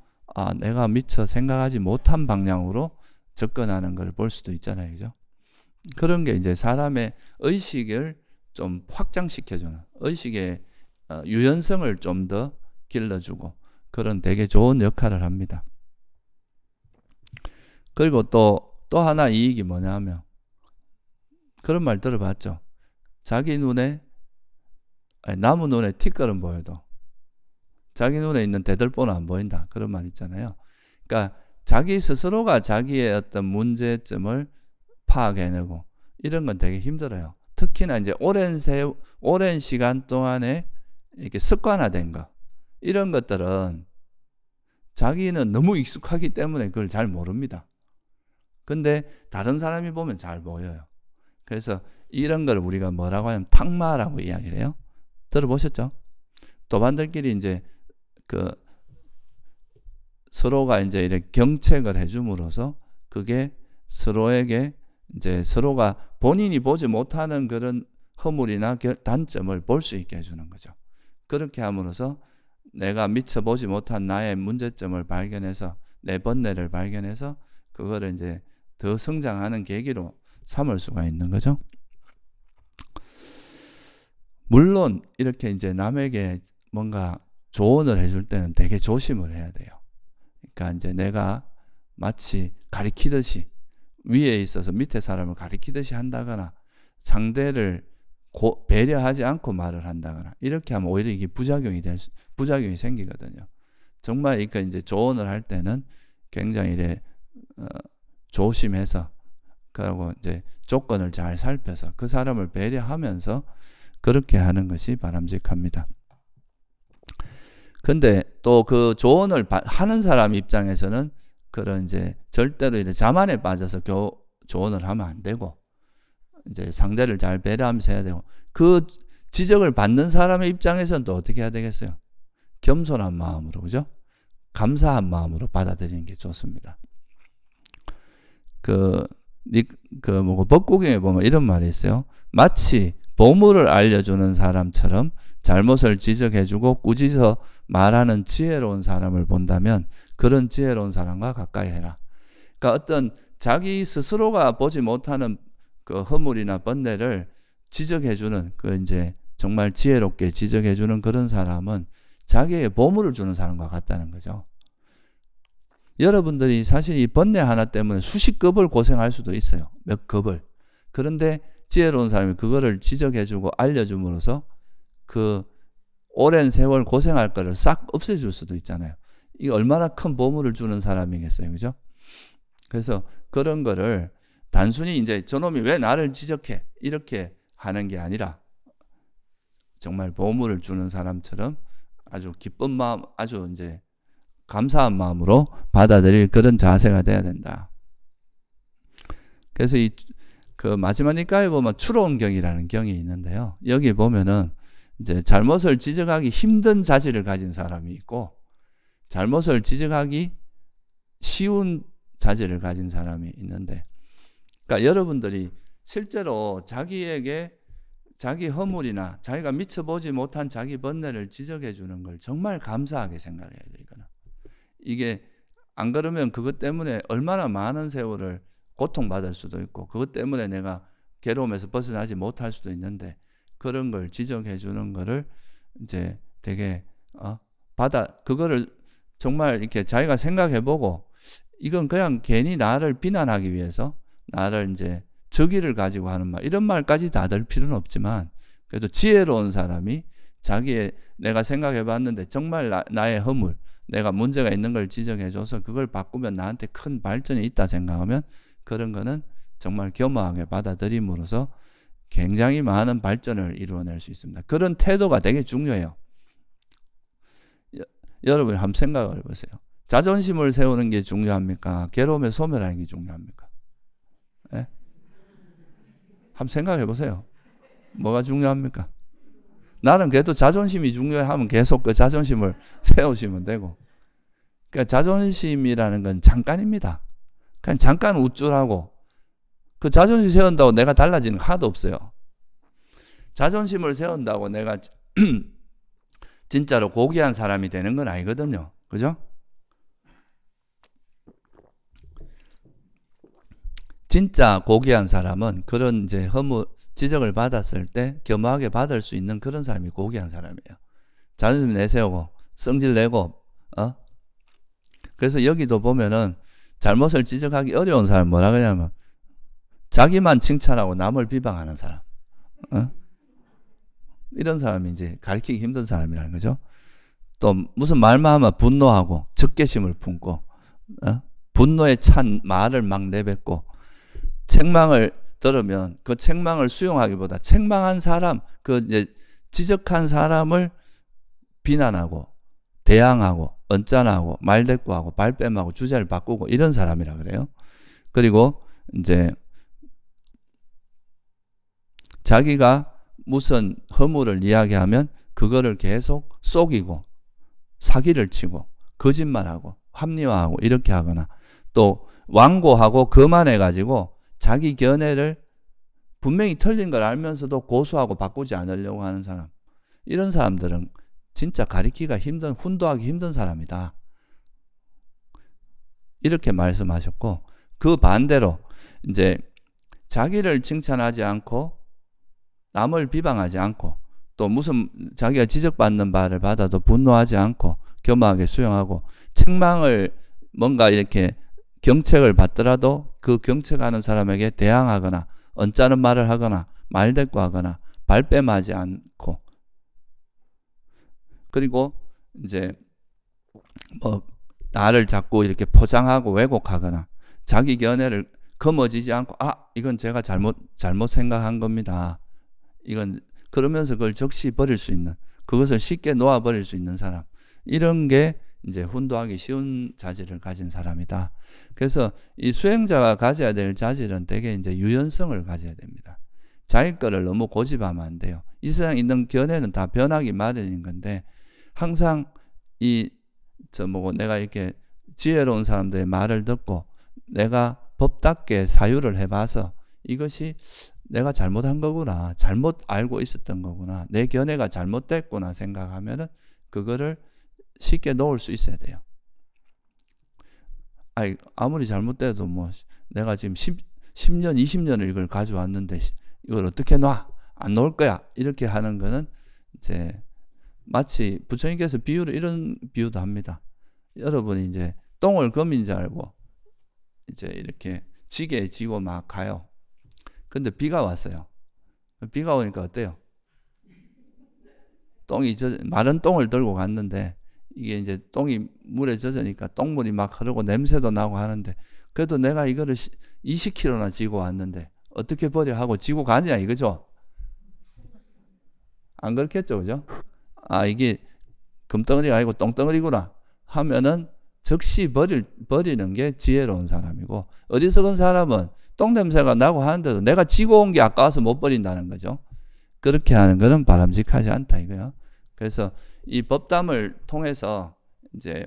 내가 미처 생각하지 못한 방향으로 접근하는 걸 볼 수도 있잖아요. 그죠? 그런 게 이제 사람의 의식을 좀 확장시켜주는, 의식의 유연성을 좀 더 길러주고 그런 되게 좋은 역할을 합니다. 그리고 또 하나 이익이 뭐냐면, 그런 말 들어봤죠? 자기 눈에, 나무 눈에 티끌은 보여도 자기 눈에 있는 대들보는 안 보인다. 그런 말 있잖아요. 그러니까 자기 스스로가 자기의 어떤 문제점을 파악해내고 이런 건 되게 힘들어요. 특히나 이제 오랜 시간 동안에 이렇게 습관화된 거, 이런 것들은 자기는 너무 익숙하기 때문에 그걸 잘 모릅니다. 근데 다른 사람이 보면 잘 보여요. 그래서 이런 걸 우리가 뭐라고 하냐면 탁마라고 이야기를 해요. 들어보셨죠? 도반들끼리 이제 서로가 이제 이렇게 경책을 해줌으로써 그게 서로에게 이제 서로가 본인이 보지 못하는 그런 허물이나 단점을 볼 수 있게 해주는 거죠. 그렇게 함으로써 내가 미처 보지 못한 나의 문제점을 발견해서 내 번뇌를 발견해서 그거를 이제 더 성장하는 계기로 삼을 수가 있는 거죠. 물론 이렇게 이제 남에게 뭔가 조언을 해줄 때는 되게 조심을 해야 돼요. 그러니까 이제 내가 마치 가리키듯이, 위에 있어서 밑에 사람을 가리키듯이 한다거나 상대를 배려하지 않고 말을 한다거나 이렇게 하면 오히려 이게 부작용이 생기거든요. 정말 그러니까 이제 조언을 할 때는 굉장히 조심해서, 그리고 이제 조건을 잘 살펴서 그 사람을 배려하면서 그렇게 하는 것이 바람직합니다. 근데 또 그 조언을 하는 사람 입장에서는 그런 이제 절대로 이제 자만에 빠져서 조언을 하면 안 되고, 이제 상대를 잘 배려하면서 해야 되고, 그 지적을 받는 사람의 입장에서는 또 어떻게 해야 되겠어요? 겸손한 마음으로, 그죠? 감사한 마음으로 받아들이는 게 좋습니다. 법국경에 보면 이런 말이 있어요. 마치 보물을 알려주는 사람처럼 잘못을 지적해주고 꾸짖어 말하는 지혜로운 사람을 본다면 그런 지혜로운 사람과 가까이 해라. 그러니까 어떤 자기 스스로가 보지 못하는 그 허물이나 번뇌를 지적해주는, 그 이제 정말 지혜롭게 지적해주는 그런 사람은 자기에게 보물을 주는 사람과 같다는 거죠. 여러분들이 사실 이 번뇌 하나 때문에 수십 급을 고생할 수도 있어요. 몇 급을. 그런데 지혜로운 사람이 그거를 지적해주고 알려줌으로써 그 오랜 세월 고생할 거를 싹 없애줄 수도 있잖아요. 이게 얼마나 큰 보물을 주는 사람이겠어요. 그죠? 그래서 그런 거를 단순히 이제 저놈이 왜 나를 지적해? 이렇게 하는 게 아니라 정말 보물을 주는 사람처럼 아주 기쁜 마음, 아주 이제 감사한 마음으로 받아들일 그런 자세가 돼야 된다. 그래서 그 마지막 니까에 보면 추론경이라는 경이 있는데요. 여기 보면은 이제 잘못을 지적하기 힘든 자질을 가진 사람이 있고, 잘못을 지적하기 쉬운 자질을 가진 사람이 있는데, 그러니까 여러분들이 실제로 자기에게 자기 허물이나 자기가 미처 보지 못한 자기 번뇌를 지적해 주는 걸 정말 감사하게 생각해야 돼요. 이거는. 이게 안 그러면 그것 때문에 얼마나 많은 세월을 고통받을 수도 있고, 그것 때문에 내가 괴로움에서 벗어나지 못할 수도 있는데, 그런 걸 지적해 주는 거를 이제 되게 그거를 정말 이렇게 자기가 생각해 보고, 이건 그냥 괜히 나를 비난하기 위해서 나를 이제 적의를 가지고 하는 말, 이런 말까지 다 들 필요는 없지만, 그래도 지혜로운 사람이 자기의, 내가 생각해 봤는데 정말 나의 허물, 내가 문제가 있는 걸 지적해 줘서 그걸 바꾸면 나한테 큰 발전이 있다 생각하면 그런 거는 정말 겸허하게 받아들임으로써 굉장히 많은 발전을 이루어낼 수 있습니다. 그런 태도가 되게 중요해요. 여러분 한번 생각을 해보세요. 자존심을 세우는 게 중요합니까? 괴로움에 소멸하는 게 중요합니까? 네? 한번 생각해 보세요. 뭐가 중요합니까? 나는 그래도 자존심이 중요하면 계속 그 자존심을 세우시면 되고, 그러니까 자존심이라는 건 잠깐입니다. 그냥 잠깐 우쭐하고 그 자존심 세운다고 내가 달라지는 거 하나도 없어요. 자존심을 세운다고 내가 진짜로 고귀한 사람이 되는 건 아니거든요. 그죠? 진짜 고귀한 사람은 그런 이제 허무, 지적을 받았을 때 겸허하게 받을 수 있는 그런 사람이 고귀한 사람이에요. 자존심 내세우고, 성질 내고, 그래서 여기도 보면은 잘못을 지적하기 어려운 사람 뭐라 그러냐면, 자기만 칭찬하고 남을 비방하는 사람. 이런 사람이 이제 가르치기 힘든 사람이라는 거죠. 또 무슨 말만 하면 분노하고 적개심을 품고 분노에 찬 말을 막 내뱉고 책망을 들으면 그 책망을 수용하기보다 책망한 사람, 그 이제 지적한 사람을 비난하고 대항하고 언짢아하고 말대꾸하고 발뺌하고 주제를 바꾸고 이런 사람이라 그래요. 그리고 이제 자기가 무슨 허물을 이야기하면 그거를 계속 속이고 사기를 치고 거짓말하고 합리화하고 이렇게 하거나 또 완고하고 거만해가지고 자기 견해를 분명히 틀린 걸 알면서도 고수하고 바꾸지 않으려고 하는 사람, 이런 사람들은 진짜 가리키기가 힘든, 훈도하기 힘든 사람이다. 이렇게 말씀하셨고, 그 반대로 이제 자기를 칭찬하지 않고 남을 비방하지 않고 또 무슨 자기가 지적받는 바를 받아도 분노하지 않고 겸허하게 수용하고 책망을 뭔가 이렇게 경책을 받더라도 그 경책하는 사람에게 대항하거나 언짢은 말을 하거나 말대꾸하거나 발뺌하지 않고, 그리고 이제 뭐 나를 자꾸 이렇게 포장하고 왜곡하거나 자기 견해를 거머쥐지 않고 이건 제가 잘못 생각한 겁니다. 이건 그러면서 그걸 적시 버릴 수 있는, 그것을 쉽게 놓아버릴 수 있는 사람, 이런 게 이제 훈도하기 쉬운 자질을 가진 사람이다. 그래서 이 수행자가 가져야 될 자질은 되게 이제 유연성을 가져야 됩니다. 자기 거를 너무 고집하면 안 돼요. 이 세상에 있는 견해는 다 변하기 마련인 건데 항상 내가 이렇게 지혜로운 사람들의 말을 듣고 내가 법답게 사유를 해봐서 이것이 내가 잘못한 거구나, 잘못 알고 있었던 거구나, 내 견해가 잘못됐구나 생각하면은 그거를 쉽게 놓을 수 있어야 돼요. 아무리 잘못돼도 뭐 내가 지금 10년, 20년을 이걸 가져왔는데 이걸 어떻게 놔? 안 놓을 거야. 이렇게 하는 거는 이제 마치 부처님께서 이런 비유도 합니다. 여러분이 이제 똥을 금인 줄 알고 이제 이렇게 지게에 지고 막 가요. 근데 비가 왔어요. 비가 오니까 어때요? 마른 똥을 들고 갔는데 이게 이제 똥이 물에 젖으니까 똥물이 막 흐르고 냄새도 나고 하는데 그래도 내가 이거를 20kg나 지고 왔는데 어떻게 버려 하고 지고 가냐 이거죠? 안 그렇겠죠, 그죠? 이게 금덩어리가 아니고 똥덩어리구나 하면은 즉시 버리는 게 지혜로운 사람이고, 어리석은 사람은 똥냄새가 나고 하는데도 내가 지고 온 게 아까워서 못 버린다는 거죠. 그렇게 하는 것은 바람직하지 않다 이거요. 그래서 이 법담을 통해서 이제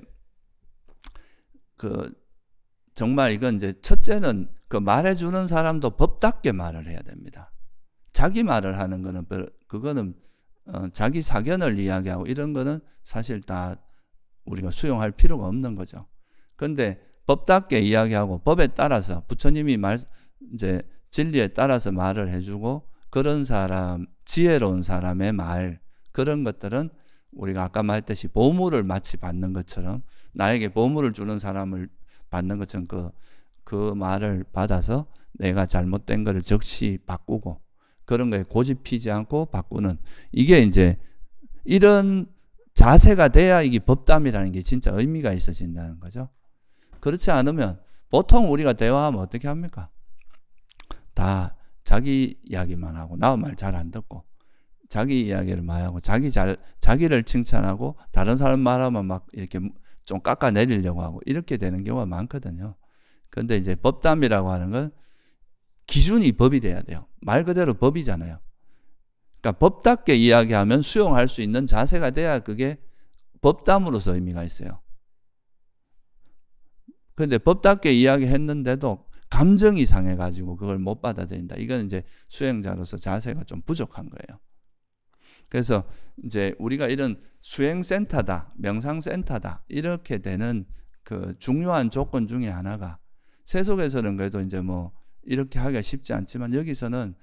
정말 이건 이제 첫째는 그 말해주는 사람도 법답게 말을 해야 됩니다. 자기 말을 하는 거는 그거는 자기 사견을 이야기하고 이런 거는 사실 다 우리가 수용할 필요가 없는 거죠. 그런데 법답게 이야기하고 법에 따라서 부처님이 이제 진리에 따라서 말을 해주고 그런 사람, 지혜로운 사람의 말, 그런 것들은 우리가 아까 말했듯이 보물을 마치 받는 것처럼 나에게 보물을 주는 사람을 받는 것처럼 그 말을 받아서 내가 잘못된 것을 즉시 바꾸고 그런 거에 고집 피지 않고 바꾸는, 이게 이제 이런 자세가 돼야 이게 법담이라는 게 진짜 의미가 있어진다는 거죠. 그렇지 않으면 보통 우리가 대화하면 어떻게 합니까? 다 자기 이야기만 하고 나 말 잘 안 듣고 자기 이야기를 많이 하고 자기를 칭찬하고 다른 사람 말하면 막 이렇게 좀 깎아내리려고 하고 이렇게 되는 경우가 많거든요. 그런데 이제 법담이라고 하는 건 기준이 법이 돼야 돼요. 말 그대로 법이잖아요. 그러니까 법답게 이야기하면 수용할 수 있는 자세가 돼야 그게 법담으로서 의미가 있어요. 그런데 법답게 이야기했는데도 감정이 상해가지고 그걸 못 받아들인다. 이건 이제 수행자로서 자세가 좀 부족한 거예요. 그래서 이제 우리가 이런 수행센터다, 명상센터다 이렇게 되는 그 중요한 조건 중에 하나가, 세속에서는 그래도 이제 뭐 이렇게 하기가 쉽지 않지만 여기서는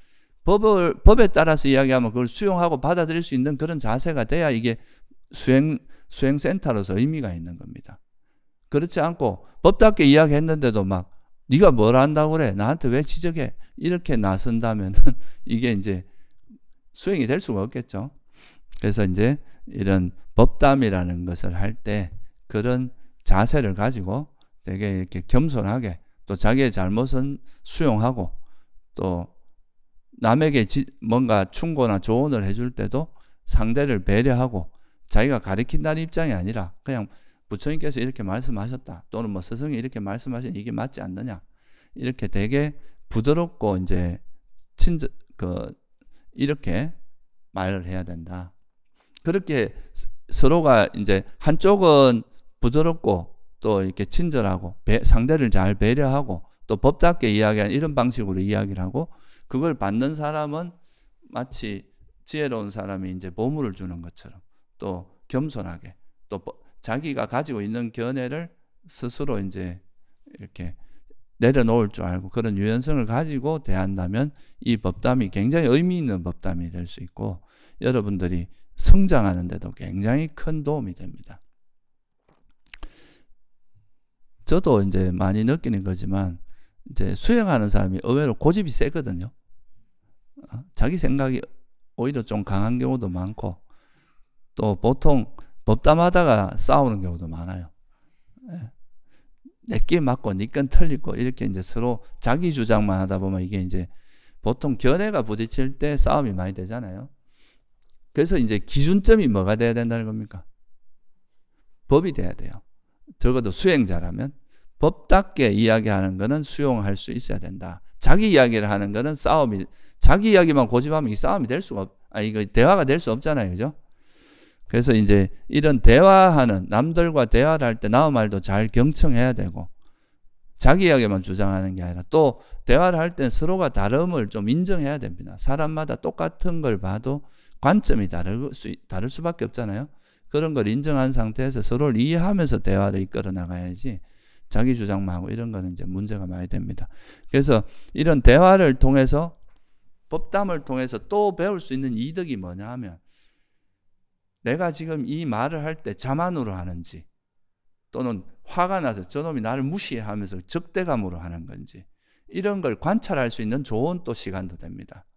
법에 따라서 이야기하면 그걸 수용하고 받아들일 수 있는 그런 자세가 돼야 이게 수행센터로서 의미가 있는 겁니다. 그렇지 않고 법답게 이야기했는데도 막 네가 뭘 안다고 그래? 나한테 왜 지적해? 이렇게 나선다면 이게 이제 수행이 될 수가 없겠죠. 그래서 이제 이런 법담이라는 것을 할 때 그런 자세를 가지고 되게 이렇게 겸손하게 또 자기의 잘못은 수용하고 또 남에게 뭔가 충고나 조언을 해줄 때도 상대를 배려하고 자기가 가르친다는 입장이 아니라 그냥 부처님께서 이렇게 말씀하셨다 또는 뭐 스승이 이렇게 말씀하신 이게 맞지 않느냐 이렇게 되게 부드럽고 이제 이렇게 말을 해야 된다. 그렇게 서로가 이제 한쪽은 부드럽고 또 이렇게 친절하고 상대를 잘 배려하고 또 법답게 이야기하는 이런 방식으로 이야기를 하고 그걸 받는 사람은 마치 지혜로운 사람이 이제 보물을 주는 것처럼 또 겸손하게 또 자기가 가지고 있는 견해를 스스로 이제 이렇게 내려놓을 줄 알고 그런 유연성을 가지고 대한다면 이 법담이 굉장히 의미 있는 법담이 될 수 있고 여러분들이 성장하는 데도 굉장히 큰 도움이 됩니다. 저도 이제 많이 느끼는 거지만 이제 수행하는 사람이 의외로 고집이 세거든요. 자기 생각이 오히려 좀 강한 경우도 많고 또 보통 법담하다가 싸우는 경우도 많아요. 내끼 맞고 니건 틀리고 이렇게 이제 서로 자기 주장만 하다 보면 이게 이제 보통 견해가 부딪힐 때 싸움이 많이 되잖아요. 그래서 이제 기준점이 뭐가 돼야 된다는 겁니까? 법이 돼야 돼요. 적어도 수행자라면 법답게 이야기하는 거는 수용할 수 있어야 된다. 자기 이야기를 하는 거는 자기 이야기만 고집하면 이 싸움이 될 수가 이거 대화가 될 수 없잖아요. 그죠? 그래서 이제 이런 대화하는 남들과 대화를 할 때 나의 말도 잘 경청해야 되고 자기 이야기만 주장하는 게 아니라 또 대화를 할 때 서로가 다름을 좀 인정해야 됩니다. 사람마다 똑같은 걸 봐도 관점이 다를 수밖에 없잖아요. 그런 걸 인정한 상태에서 서로를 이해하면서 대화를 이끌어 나가야지 자기 주장만 하고 이런 거는 이제 문제가 많이 됩니다. 그래서 이런 대화를 통해서 법담을 통해서 또 배울 수 있는 이득이 뭐냐 하면 내가 지금 이 말을 할 때 자만으로 하는지 또는 화가 나서 저놈이 나를 무시하면서 적대감으로 하는 건지 이런 걸 관찰할 수 있는 좋은 또 시간도 됩니다.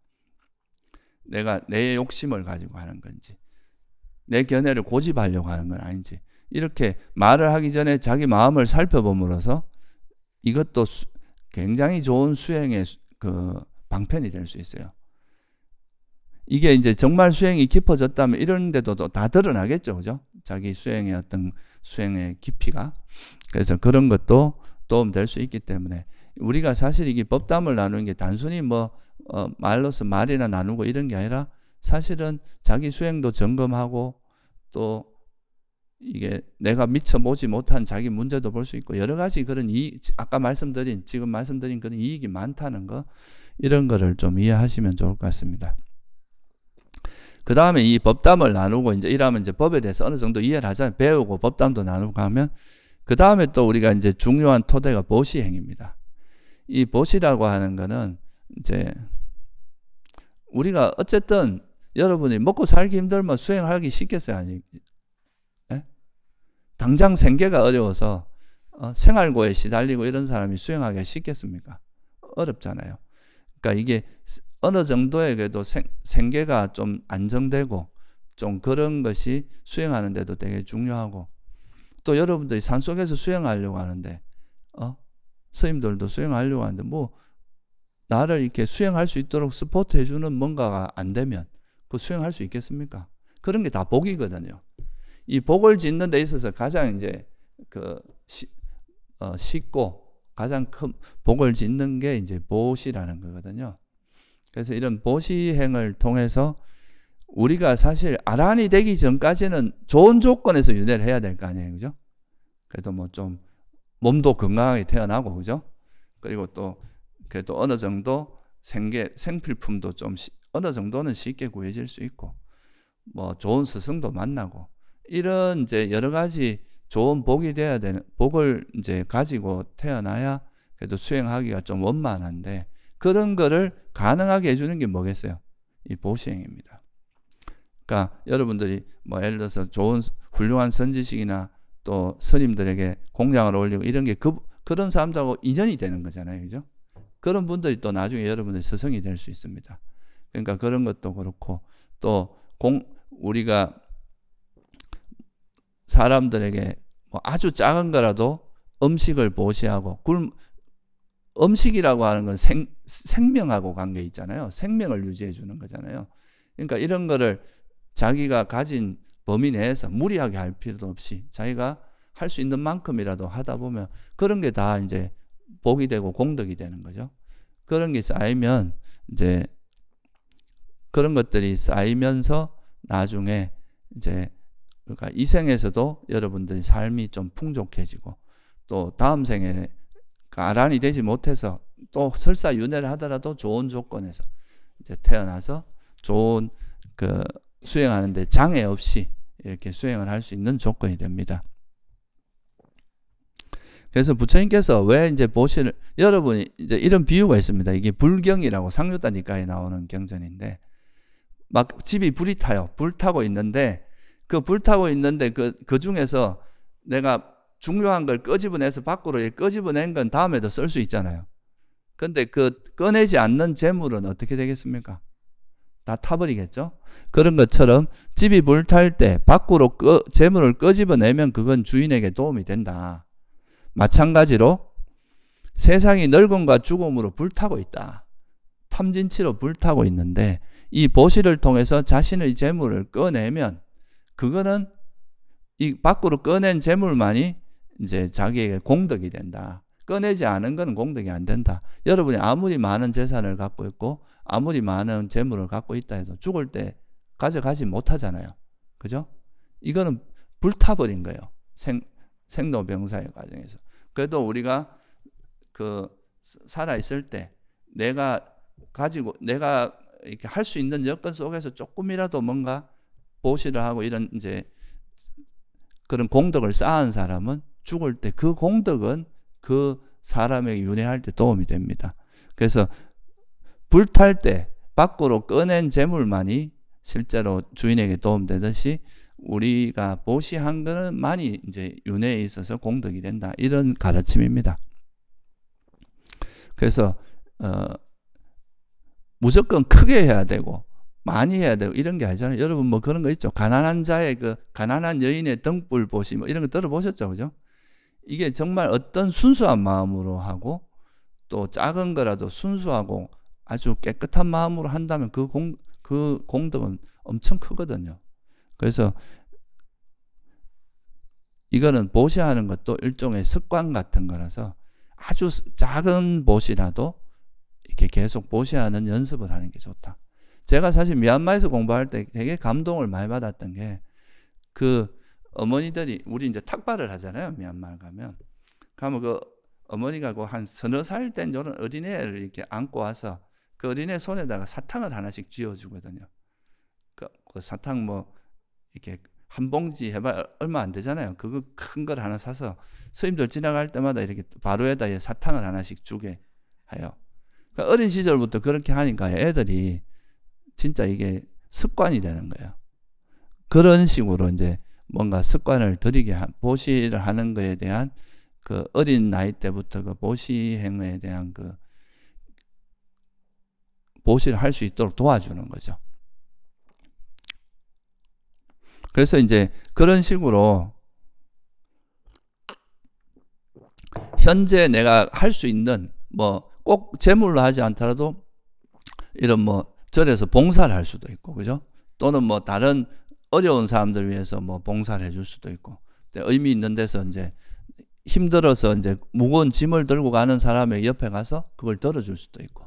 내가 내 욕심을 가지고 하는 건지 내 견해를 고집하려고 하는 건 아닌지 이렇게 말을 하기 전에 자기 마음을 살펴봄으로써 이것도 굉장히 좋은 수행의 그 방편이 될 수 있어요. 이게 이제 정말 수행이 깊어졌다면 이런 데도 다 드러나겠죠. 그죠? 자기 수행의 어떤 수행의 깊이가. 그래서 그런 것도 도움될 수 있기 때문에 우리가 사실 이게 법담을 나누는 게 단순히 뭐 말로서 말이나 나누고 이런 게 아니라 사실은 자기 수행도 점검하고 또 이게 내가 미처보지 못한 자기 문제도 볼 수 있고 여러 가지 그런 아까 지금 말씀드린 그런 이익이 많다는 거 이런 거를 좀 이해하시면 좋을 것 같습니다. 그 다음에 이 법담을 나누고 이제 이러면 이제 법에 대해서 어느 정도 이해를 하잖아요. 배우고 법담도 나누고 하면 그 다음에 또 우리가 이제 중요한 토대가 보시행입니다. 이 보시라고 하는 거는 이제 우리가 어쨌든 여러분이 먹고 살기 힘들면 수행하기 쉽겠어요? 아니? 예? 당장 생계가 어려워서 생활고에 시달리고 이런 사람이 수행하기가 쉽겠습니까? 어렵잖아요. 그러니까 이게 어느 정도의 그래도 생계가 좀 안정되고 좀 그런 것이 수행하는 데도 되게 중요하고 또 여러분들이 산속에서 수행하려고 하는데 스님들도 수행하려고 하는데 뭐 나를 이렇게 수행할 수 있도록 서포트 해주는 뭔가가 안 되면 그 수행할 수 있겠습니까? 그런 게 다 복이거든요. 이 복을 짓는 데 있어서 가장 이제 쉽고 가장 큰 복을 짓는 게 이제 보시라는 거거든요. 그래서 이런 보시행을 통해서 우리가 사실 아란이 되기 전까지는 좋은 조건에서 윤회를 해야 될 거 아니에요. 그죠? 그래도 뭐 좀 몸도 건강하게 태어나고, 그죠? 그리고 또 그래도 어느 정도 생필품도 좀 어느 정도는 쉽게 구해질 수 있고, 뭐 좋은 스승도 만나고, 이런 이제 여러 가지 좋은 복이 돼야 되는, 복을 이제 가지고 태어나야 그래도 수행하기가 좀 원만한데, 그런 거를 가능하게 해주는 게 뭐겠어요? 이 보시행입니다. 그러니까 여러분들이 뭐 예를 들어서 좋은 훌륭한 선지식이나 또 스님들에게 공양을 올리고 이런 게 그런 사람들하고 인연이 되는 거잖아요. 그죠? 그런 분들이 또 나중에 여러분들의 스승이 될 수 있습니다. 그러니까 그런 것도 그렇고, 또 우리가 사람들에게 뭐 아주 작은 거라도 음식을 보시하고, 음식이라고 하는 건 생명하고 관계 있잖아요. 생명을 유지해 주는 거잖아요. 그러니까 이런 거를 자기가 가진 범위 내에서 무리하게 할 필요도 없이 자기가 할 수 있는 만큼이라도 하다 보면 그런 게 다 이제 복이 되고 공덕이 되는 거죠. 그런 게 쌓이면 이제 그런 것들이 쌓이면서 나중에 이제 그러니까 이 생에서도 여러분들의 삶이 좀 풍족해지고, 또 다음 생에 아란이 되지 못해서 또 설사 윤회를 하더라도 좋은 조건에서 이제 태어나서 좋은 그 수행하는데 장애 없이 이렇게 수행을 할 수 있는 조건이 됩니다. 그래서 부처님께서 왜 이제 보시를, 여러분이 이제 이런 비유가 있습니다. 이게 불경이라고 상류단 니까에 나오는 경전인데, 막 집이 불이 타요. 불타고 있는데 그 중에서 내가 중요한 걸 끄집어내서 밖으로 끄집어낸 건 다음에도 쓸 수 있잖아요. 근데 그 꺼내지 않는 재물은 어떻게 되겠습니까? 다 타버리겠죠? 그런 것처럼 집이 불탈 때 밖으로 재물을 끄집어내면 그건 주인에게 도움이 된다. 마찬가지로 세상이 늙음과 죽음으로 불타고 있다. 탐진치로 불타고 있는데 이 보시를 통해서 자신의 재물을 꺼내면 그거는 이 밖으로 꺼낸 재물만이 이제 자기에게 공덕이 된다. 꺼내지 않은 건 공덕이 안 된다. 여러분이 아무리 많은 재산을 갖고 있고 아무리 많은 재물을 갖고 있다 해도 죽을 때 가져가지 못하잖아요. 그죠? 이거는 불타버린 거예요. 생로병사의 과정에서. 그래도 우리가 그 살아있을 때 내가 이렇게 할 수 있는 여건 속에서 조금이라도 뭔가 보시를 하고 이런 이제 그런 공덕을 쌓은 사람은 죽을 때 그 공덕은 그 사람에게 윤회할 때 도움이 됩니다. 그래서 불탈 때 밖으로 꺼낸 재물만이 실제로 주인에게 도움되듯이 우리가 보시한 것은 많이 이제 윤회에 있어서 공덕이 된다. 이런 가르침입니다. 그래서 무조건 크게 해야 되고 많이 해야 되고 이런 게 아니잖아요. 여러분 뭐 그런 거 있죠. 가난한 자의 가난한 여인의 등불 보시 뭐 이런 거 들어보셨죠, 그죠? 이게 정말 어떤 순수한 마음으로 하고 또 작은 거라도 순수하고 아주 깨끗한 마음으로 한다면 그 공덕은 엄청 크거든요. 그래서 이거는 보시하는 것도 일종의 습관 같은 거라서 아주 작은 보시라도 이렇게 계속 보시하는 연습을 하는 게 좋다. 제가 사실 미얀마에서 공부할 때 되게 감동을 많이 받았던 게 그 어머니들이 우리 이제 탁발을 하잖아요. 미얀마 가면 그 어머니가 한 서너 살 된 이런 어린애를 이렇게 안고 와서 그 어린애 손에다가 사탕을 하나씩 쥐어주거든요. 그 사탕 뭐 이렇게 한 봉지 해봐 얼마 안 되잖아요. 그거 큰 걸 하나 사서 스님들 지나갈 때마다 이렇게 바로에다 사탕을 하나씩 주게 해요. 그러니까 어린 시절부터 그렇게 하니까 애들이 진짜 이게 습관이 되는 거예요. 그런 식으로 이제 뭔가 습관을 들이게 보시를 하는 거에 대한 그 어린 나이 때부터 그 보시행에 대한 그 보시를 할 수 있도록 도와주는 거죠. 그래서 이제 그런 식으로 현재 내가 할 수 있는 뭐 꼭 재물로 하지 않더라도 이런 뭐 절에서 봉사를 할 수도 있고, 그죠? 또는 뭐 다른 어려운 사람들 위해서 뭐 봉사를 해줄 수도 있고, 의미 있는 데서 이제 힘들어서 이제 무거운 짐을 들고 가는 사람의 옆에 가서 그걸 들어줄 수도 있고,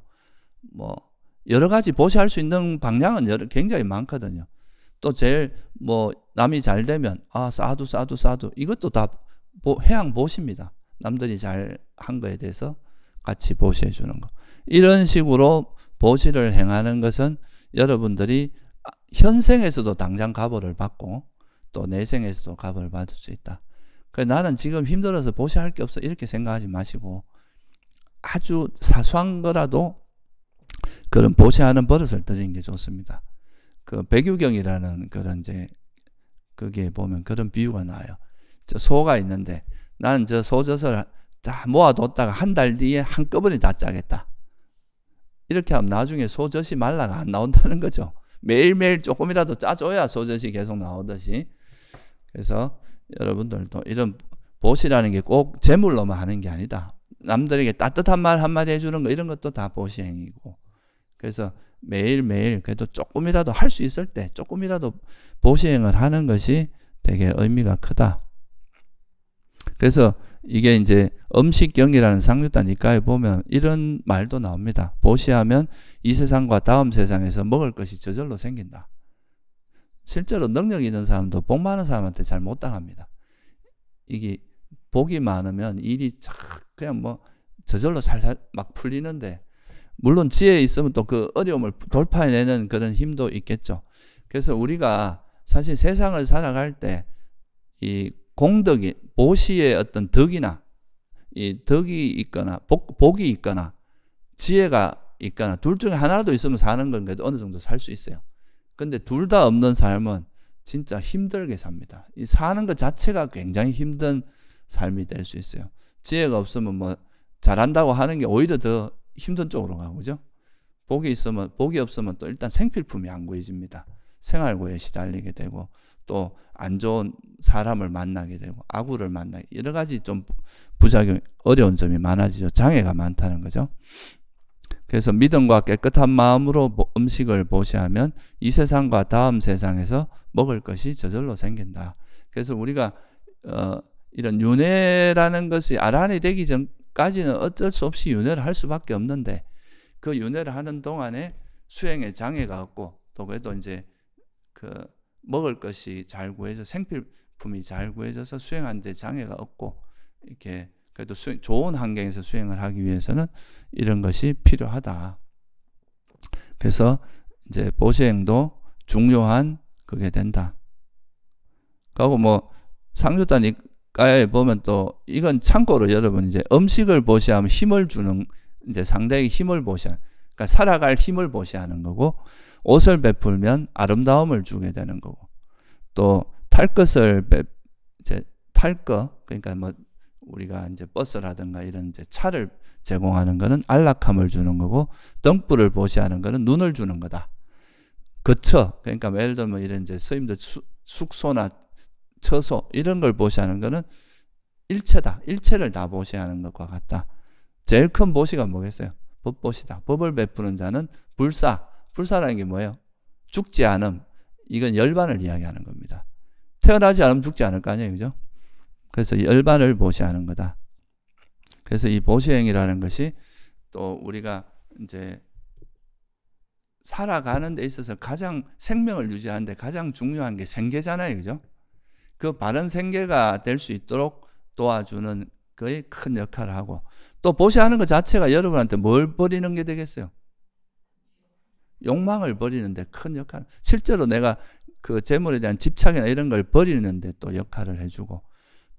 뭐 여러 가지 보시할 수 있는 방향은 굉장히 많거든요. 또 제일 뭐 남이 잘 되면 사두 이것도 다 해양 보시입니다. 남들이 잘 한 거에 대해서 같이 보시해 주는 거. 이런 식으로 보시를 행하는 것은 여러분들이 현생에서도 당장 갑오를 받고 또 내생에서도 갑오를 받을 수 있다. 그래서 나는 지금 힘들어서 보시할 게 없어 이렇게 생각하지 마시고 아주 사소한 거라도 그런 보시하는 버릇을 들이는 게 좋습니다. 그 백유경이라는 그런 이제 거기에 보면 그런 비유가 나와요. 저 소가 있는데 나는 저 소젖을 다 모아뒀다가 한 달 뒤에 한꺼번에 다 짜겠다. 이렇게 하면 나중에 소젖이 말라가 안 나온다는 거죠. 매일매일 조금이라도 짜줘야 소젖이 계속 나오듯이. 그래서 여러분들도 이런 보시라는 게 꼭 재물로만 하는 게 아니다. 남들에게 따뜻한 말 한마디 해주는 거 이런 것도 다 보시행위고. 그래서 매일매일 그래도 조금이라도 할 수 있을 때 조금이라도 보시행을 하는 것이 되게 의미가 크다. 그래서 이게 이제 음식경이라는 상류단 니까에 보면 이런 말도 나옵니다. 보시하면 이 세상과 다음 세상에서 먹을 것이 저절로 생긴다. 실제로 능력 있는 사람도 복 많은 사람한테 잘 못 당합니다. 이게 복이 많으면 일이 그냥 뭐 저절로 살살 막 풀리는데 물론 지혜 있으면 또 그 어려움을 돌파해내는 그런 힘도 있겠죠. 그래서 우리가 사실 세상을 살아갈 때 이 공덕이 보시의 어떤 덕이나 이 덕이 있거나 복이 있거나 지혜가 있거나 둘 중에 하나라도 있으면 사는 건 그래도 어느 정도 살 수 있어요. 근데 둘 다 없는 삶은 진짜 힘들게 삽니다. 이 사는 것 자체가 굉장히 힘든 삶이 될 수 있어요. 지혜가 없으면 뭐 잘한다고 하는 게 오히려 더 힘든 쪽으로 가고, 그죠? 복이 없으면 또 일단 생필품이 안 구해집니다. 생활고에 시달리게 되고 또 안 좋은 사람을 만나게 되고 악우를 만나게 여러 가지 좀 부작용 어려운 점이 많아지죠. 장애가 많다는 거죠. 그래서 믿음과 깨끗한 마음으로 음식을 보시하면 이 세상과 다음 세상에서 먹을 것이 저절로 생긴다. 그래서 우리가 이런 윤회라는 것이 아란이 되기 전까지는 어쩔 수 없이 윤회를 할 수밖에 없는데 그 윤회를 하는 동안에 수행에 장애가 없고 또 그래도 이제 그 먹을 것이 잘 구해져 생필품이 잘 구해져서 수행하는 데 장애가 없고 이렇게 그래도 좋은 환경에서 수행을 하기 위해서는 이런 것이 필요하다. 그래서 이제 보시행도 중요한 그게 된다. 그리고 뭐 상주단 니까에 보면 또 이건 참고로 여러분 이제 음식을 보시하면 힘을 주는 이제 상대에게 힘을 보시하는 그러니까 살아갈 힘을 보시하는 거고 옷을 베풀면 아름다움을 주게 되는 거고 또 탈 것을 이제 탈 거 그러니까 뭐 우리가 이제 버스라든가 이런 이제 차를 제공하는 거는 안락함을 주는 거고 등불을 보시하는 거는 눈을 주는 거다. 거처 그러니까 예를 들면 이런 이제 스님들 숙소나 처소 이런 걸 보시하는 거는 일체다. 일체를 다 보시하는 것과 같다. 제일 큰 보시가 뭐겠어요? 법보시다. 법을 베푸는 자는 불사라는 게 뭐예요? 죽지 않음. 이건 열반을 이야기하는 겁니다. 태어나지 않으면 죽지 않을 거 아니에요, 그죠? 그래서 열반을 보시하는 거다. 그래서 이 보시행이라는 것이 또 우리가 이제 살아가는 데 있어서 가장 생명을 유지하는 데 가장 중요한 게 생계잖아요, 그죠? 그 바른 생계가 될 수 있도록 도와주는 거에 큰 역할을 하고 또 보시하는 것 자체가 여러분한테 뭘 버리는 게 되겠어요? 욕망을 버리는데 큰 역할. 실제로 내가 그 재물에 대한 집착이나 이런 걸 버리는데 또 역할을 해주고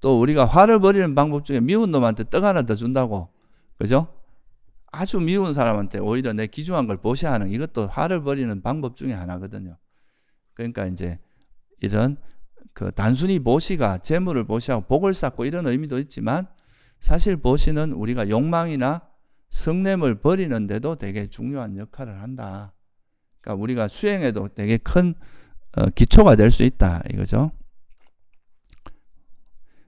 또 우리가 화를 버리는 방법 중에 미운 놈한테 떡 하나 더 준다고, 그죠? 아주 미운 사람한테 오히려 내 귀중한 걸 보시하는 이것도 화를 버리는 방법 중에 하나거든요. 그러니까 이제 이런 그 단순히 보시가 재물을 보시하고 복을 쌓고 이런 의미도 있지만 사실 보시는 우리가 욕망이나 성냄을 버리는데도 되게 중요한 역할을 한다. 그러니까 우리가 수행에도 되게 큰 기초가 될 수 있다 이거죠.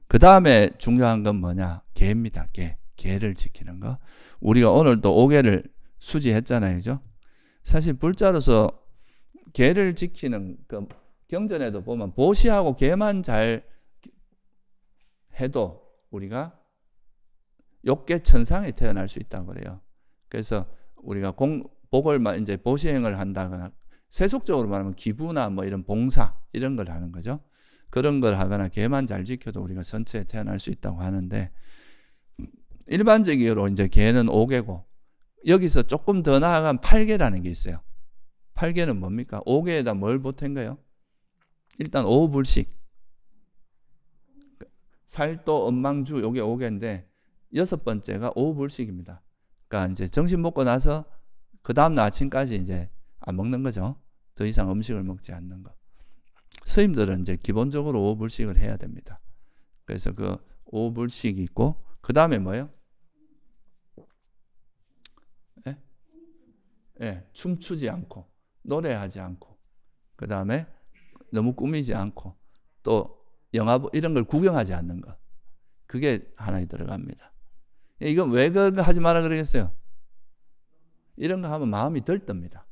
그 다음에 중요한 건 뭐냐? 계입니다. 계를 지키는 거. 우리가 오늘도 5계를 수지했잖아요, 그죠? 사실 불자로서 계를 지키는 그 경전에도 보면 보시하고 계만 잘 해도 우리가 욕계 천상에 태어날 수 있다고 그래요. 그래서 우리가 복을 이제 보시행을 한다거나 세속적으로 말하면 기부나 뭐 이런 봉사 이런 걸 하는 거죠. 그런 걸 하거나 계만 잘 지켜도 우리가 선체에 태어날 수 있다고 하는데 일반적으로 이제 개는 5개고 여기서 조금 더 나아간 8개라는 게 있어요. 8개는 뭡니까? 5개에다 뭘 보탠 거예요? 일단 5불씩. 살도, 엄망주 요게 5개인데 여섯 번째가 5불씩입니다. 그러니까 이제 점심 먹고 나서 그 다음날 아침까지 이제 안 먹는 거죠. 더 이상 음식을 먹지 않는 거. 스님들은 이제 기본적으로 5불씩을 해야 됩니다. 그래서 그 5불씩 있고 그 다음에 뭐예요? 예? 예, 춤추지 않고 노래하지 않고 그 다음에 너무 꾸미지 않고 또 영화 이런 걸 구경하지 않는 거. 그게 하나에 들어갑니다. 이건 왜 그거 하지 마라 그러겠어요? 이런 거 하면 마음이 들뜹니다.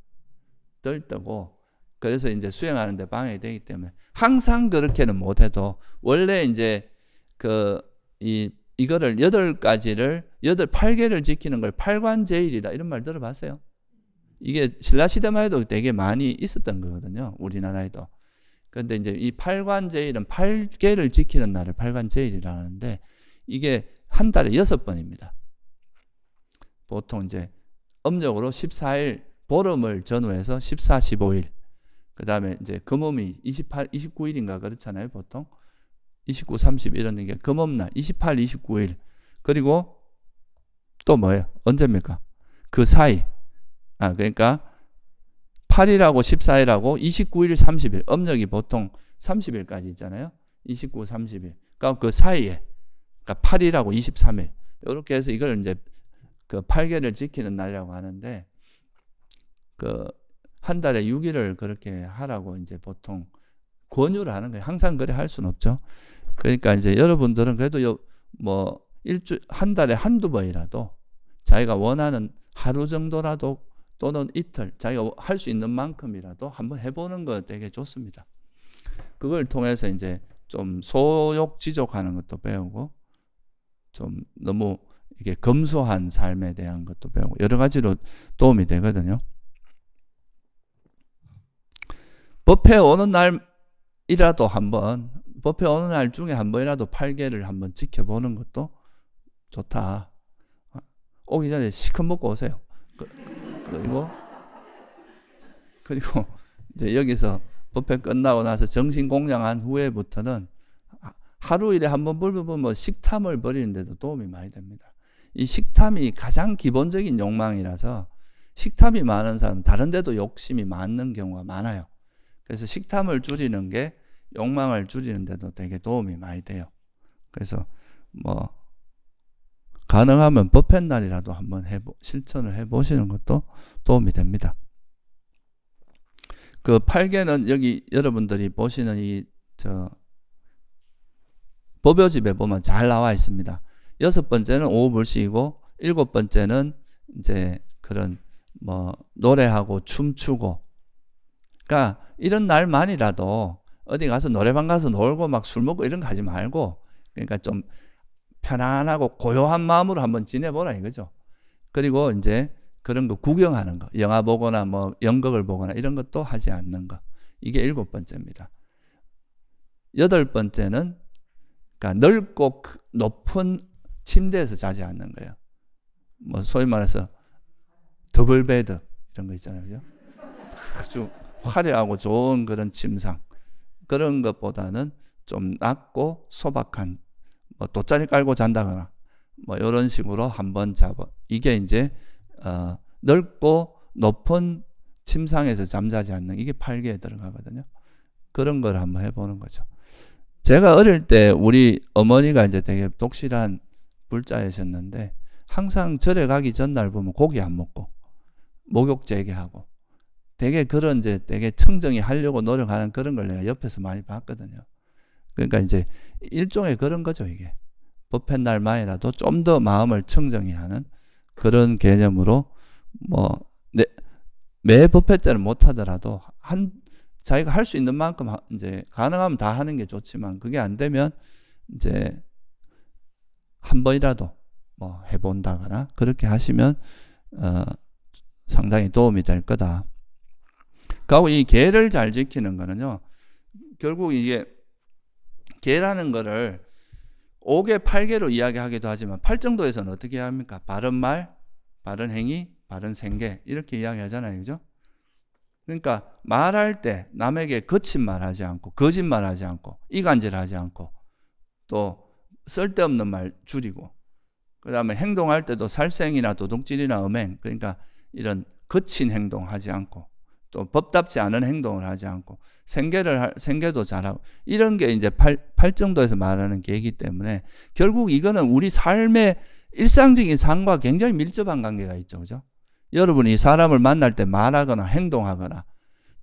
들뜨고 그래서 이제 수행하는데 방해가 되기 때문에 항상 그렇게는 못해도 원래 이제 이거를 8가지를 8개를 지키는 걸 팔관제일이다 이런 말 들어봤어요? 이게 신라시대만 해도 되게 많이 있었던 거거든요. 우리나라에도. 그런데 이제 이 팔관제일은 8개를 지키는 날을 팔관제일이라 하는데 이게 한 달에 6번입니다. 보통 이제 음력으로 14일 보름을 전후해서 14, 15일. 그 다음에 이제 금음이 28, 29일인가 그렇잖아요. 보통 29, 30 이런 게 금음날 28, 29일. 그리고 또 뭐예요? 언제입니까? 그 사이. 그러니까 8일하고 14일하고 29일, 30일. 음력이 보통 30일까지 있잖아요. 29, 30일. 그러니까 그 사이에 그러니까 8일하고 23일. 이렇게 해서 이걸 이제 그 8개를 지키는 날이라고 하는데 한 달에 6일을 그렇게 하라고 이제 보통 권유를 하는 거예요. 항상 그래 할 수는 없죠. 그러니까 이제 여러분들은 그래도 한 달에 한두 번이라도 자기가 원하는 하루 정도라도 또는 이틀 자기가 할 수 있는 만큼이라도 한번 해보는 거 되게 좋습니다. 그걸 통해서 이제 좀 소욕지족하는 것도 배우고 좀 너무 이게 검소한 삶에 대한 것도 배우고 여러 가지로 도움이 되거든요. 법회 오는 날이라도 한번 법회 오는 날 중에 한 번이라도 8개를 한번 지켜보는 것도 좋다. 오기 전에 시컷 먹고 오세요. 그리고 이제 여기서 법회 끝나고 나서 정신 공양한 후에부터는 하루 일에 한번 불러보면 식탐을 버리는데도 도움이 많이 됩니다. 이 식탐이 가장 기본적인 욕망이라서 식탐이 많은 사람은 다른 데도 욕심이 많은 경우가 많아요. 그래서 식탐을 줄이는 게 욕망을 줄이는 데도 되게 도움이 많이 돼요. 그래서 뭐 가능하면 법회 날이라도 한번 실천을 해보시는 것도 도움이 됩니다. 그 8개는 여기 여러분들이 보시는 법요집에 보면 잘 나와 있습니다. 6번째는 5불씩이고 7번째는 이제 그런 뭐 노래하고 춤추고 그러니까 이런 날만이라도 어디 가서 노래방 가서 놀고 막 술 먹고 이런 거 하지 말고 그러니까 좀 편안하고 고요한 마음으로 한번 지내보라 이거죠. 그리고 이제 그런 거 구경하는 거, 영화 보거나 뭐 연극을 보거나 이런 것도 하지 않는 거. 이게 7번째입니다. 8번째는 그러니까 넓고 높은 침대에서 자지 않는 거예요. 뭐 소위 말해서 더블 베드 이런 거 있잖아요. 그죠? 아주 화려하고 좋은 그런 침상. 그런 것보다는 좀 낮고 소박한 뭐 돗자리 깔고 잔다거나 뭐 이런 식으로 한번 잡아. 이게 이제 넓고 높은 침상에서 잠자지 않는 이게 8개에 들어가거든요. 그런 걸 한번 해보는 거죠. 제가 어릴 때 우리 어머니가 이제 되게 독실한 불자이셨는데 항상 절에 가기 전날 보면 고기 안 먹고 목욕 재개하고 되게 그런 이제 되게 청정히 하려고 노력하는 그런 걸 내가 옆에서 많이 봤거든요. 그러니까 이제 일종의 그런 거죠, 이게. 법회 날만이라도 좀 더 마음을 청정히 하는 그런 개념으로 뭐 매 법회 때는 못 하더라도 자기가 할 수 있는 만큼 이제 가능하면 다 하는 게 좋지만 그게 안 되면 이제 한 번이라도 뭐 해본다거나 그렇게 하시면 상당히 도움이 될 거다. 그리고 이 계를 잘 지키는 거는요. 결국 이게 계라는 거를 5개, 8개로 이야기하기도 하지만 8정도에서는 어떻게 합니까? 바른 말, 바른 행위, 바른 생계 이렇게 이야기하잖아요. 그죠? 그러니까 말할 때 남에게 거친 말 하지 않고 거짓말 하지 않고 이간질 하지 않고 또 쓸데없는 말 줄이고 그 다음에 행동할 때도 살생이나 도둑질이나 음행 그러니까 이런 거친 행동 하지 않고 또 법답지 않은 행동을 하지 않고 생계도 잘하고 이런 게 이제 8정도에서 말하는 계이기 때문에 결국 이거는 우리 삶의 일상적인 삶과 굉장히 밀접한 관계가 있죠. 그죠? 여러분이 사람을 만날 때 말하거나 행동하거나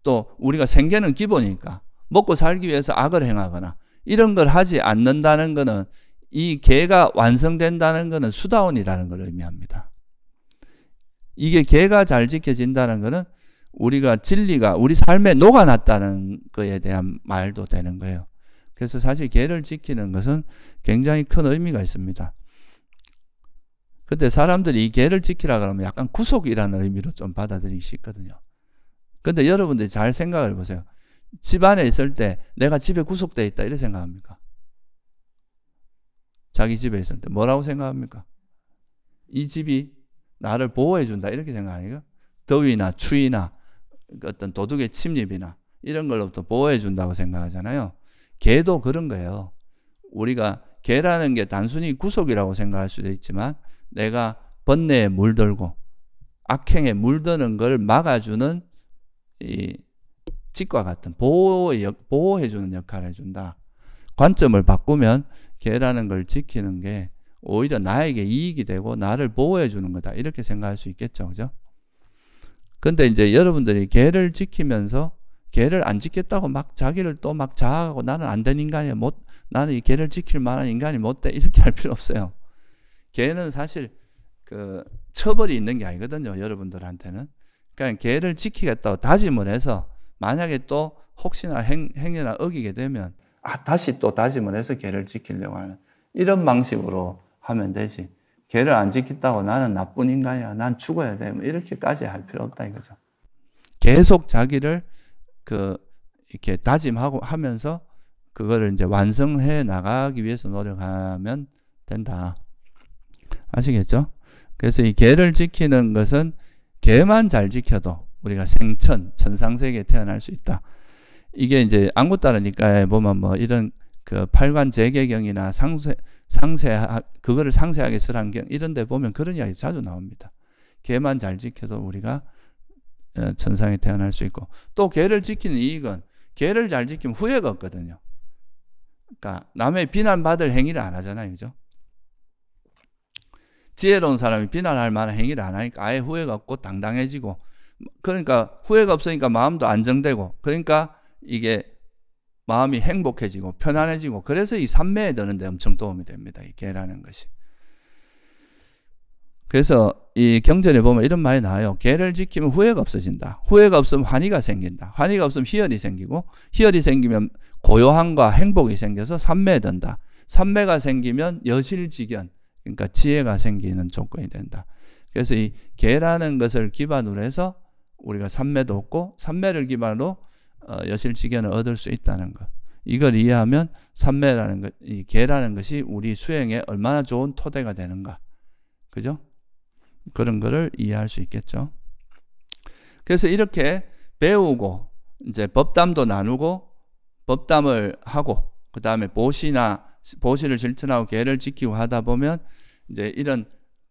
또 우리가 생계는 기본이니까 먹고 살기 위해서 악을 행하거나 이런 걸 하지 않는다는 것은 이 계가 완성된다는 것은 수다원이라는 걸 의미합니다. 이게 계가 잘 지켜진다는 것은 우리가 진리가 우리 삶에 녹아났다는 것에 대한 말도 되는 거예요. 그래서 사실 계를 지키는 것은 굉장히 큰 의미가 있습니다. 근데 사람들이 이 계를 지키라 그러면 약간 구속이라는 의미로 좀 받아들이기 쉽거든요. 근데 여러분들이 잘 생각을 해보세요. 집 안에 있을 때 내가 집에 구속되어 있다 이렇게 생각합니까? 자기 집에 있을 때 뭐라고 생각합니까? 이 집이 나를 보호해 준다 이렇게 생각하니까 더위나 추위나 어떤 도둑의 침입이나 이런 걸로부터 보호해 준다고 생각하잖아요. 계도 그런 거예요. 우리가 계라는 게 단순히 구속이라고 생각할 수도 있지만 내가 번뇌에 물들고 악행에 물드는 걸 막아주는 이 직과 같은 보호해주는 역할을 해준다. 관점을 바꾸면 계라는 걸 지키는 게 오히려 나에게 이익이 되고 나를 보호해주는 거다 이렇게 생각할 수 있겠죠. 그죠? 근데 이제 여러분들이 계를 지키면서 계를 안 지켰다고 막 자기를 또 막 자학하고 나는 안 된 인간이야. 나는 이 계를 지킬 만한 인간이 못 돼. 이렇게 할 필요 없어요. 계는 사실 그 처벌이 있는 게 아니거든요. 여러분들한테는. 그러니까 계를 지키겠다고 다짐을 해서 만약에 또 혹시나 행여나 어기게 되면 다시 또 다짐을 해서 계를 지키려고 하는 이런 방식으로 하면 되지. 계를 안 지켰다고 나는 나쁜 인간이야. 난 죽어야 돼. 뭐 이렇게까지 할 필요 없다 이거죠. 계속 자기를 이렇게 다짐하고 하면서 그거를 이제 완성해 나가기 위해서 노력하면 된다. 아시겠죠? 그래서 이 계를 지키는 것은 계만 잘 지켜도 우리가 천상세계에 태어날 수 있다. 이게 이제 안구따르니까에 보면 뭐 이런 그 팔관재계경이나 그거를 상세하게 설한 경 이런 데 보면 그런 이야기 자주 나옵니다. 계만 잘 지켜도 우리가 천상에 태어날 수 있고 또 계를 지키는 이익은 계를 잘 지키면 후회가 없거든요. 그러니까 남의 비난받을 행위를 안 하잖아요. 그죠? 지혜로운 사람이 비난할 만한 행위를 안 하니까 아예 후회가 없고 당당해지고 그러니까 후회가 없으니까 마음도 안정되고 그러니까 이게 마음이 행복해지고 편안해지고 그래서 이 삼매에 드는 데 엄청 도움이 됩니다. 이 계라는 것이. 그래서 이 경전에 보면 이런 말이 나와요. 계를 지키면 후회가 없어진다. 후회가 없으면 환희가 생긴다. 환희가 없으면 희열이 생기고 희열이 생기면 고요함과 행복이 생겨서 삼매에 든다. 삼매가 생기면 여실직연 그러니까 지혜가 생기는 조건이 된다. 그래서 이 계라는 것을 기반으로 해서 우리가 삼매도 얻고 삼매를 기반으로 여실직연을 얻을 수 있다는 것. 이걸 이해하면 삼매라는 것, 이 계라는 것이 우리 수행에 얼마나 좋은 토대가 되는가. 그죠? 그런 거를 이해할 수 있겠죠. 그래서 이렇게 배우고 이제 법담도 나누고 법담을 하고 그 다음에 보시를 실천하고 계를 지키고 하다 보면 이제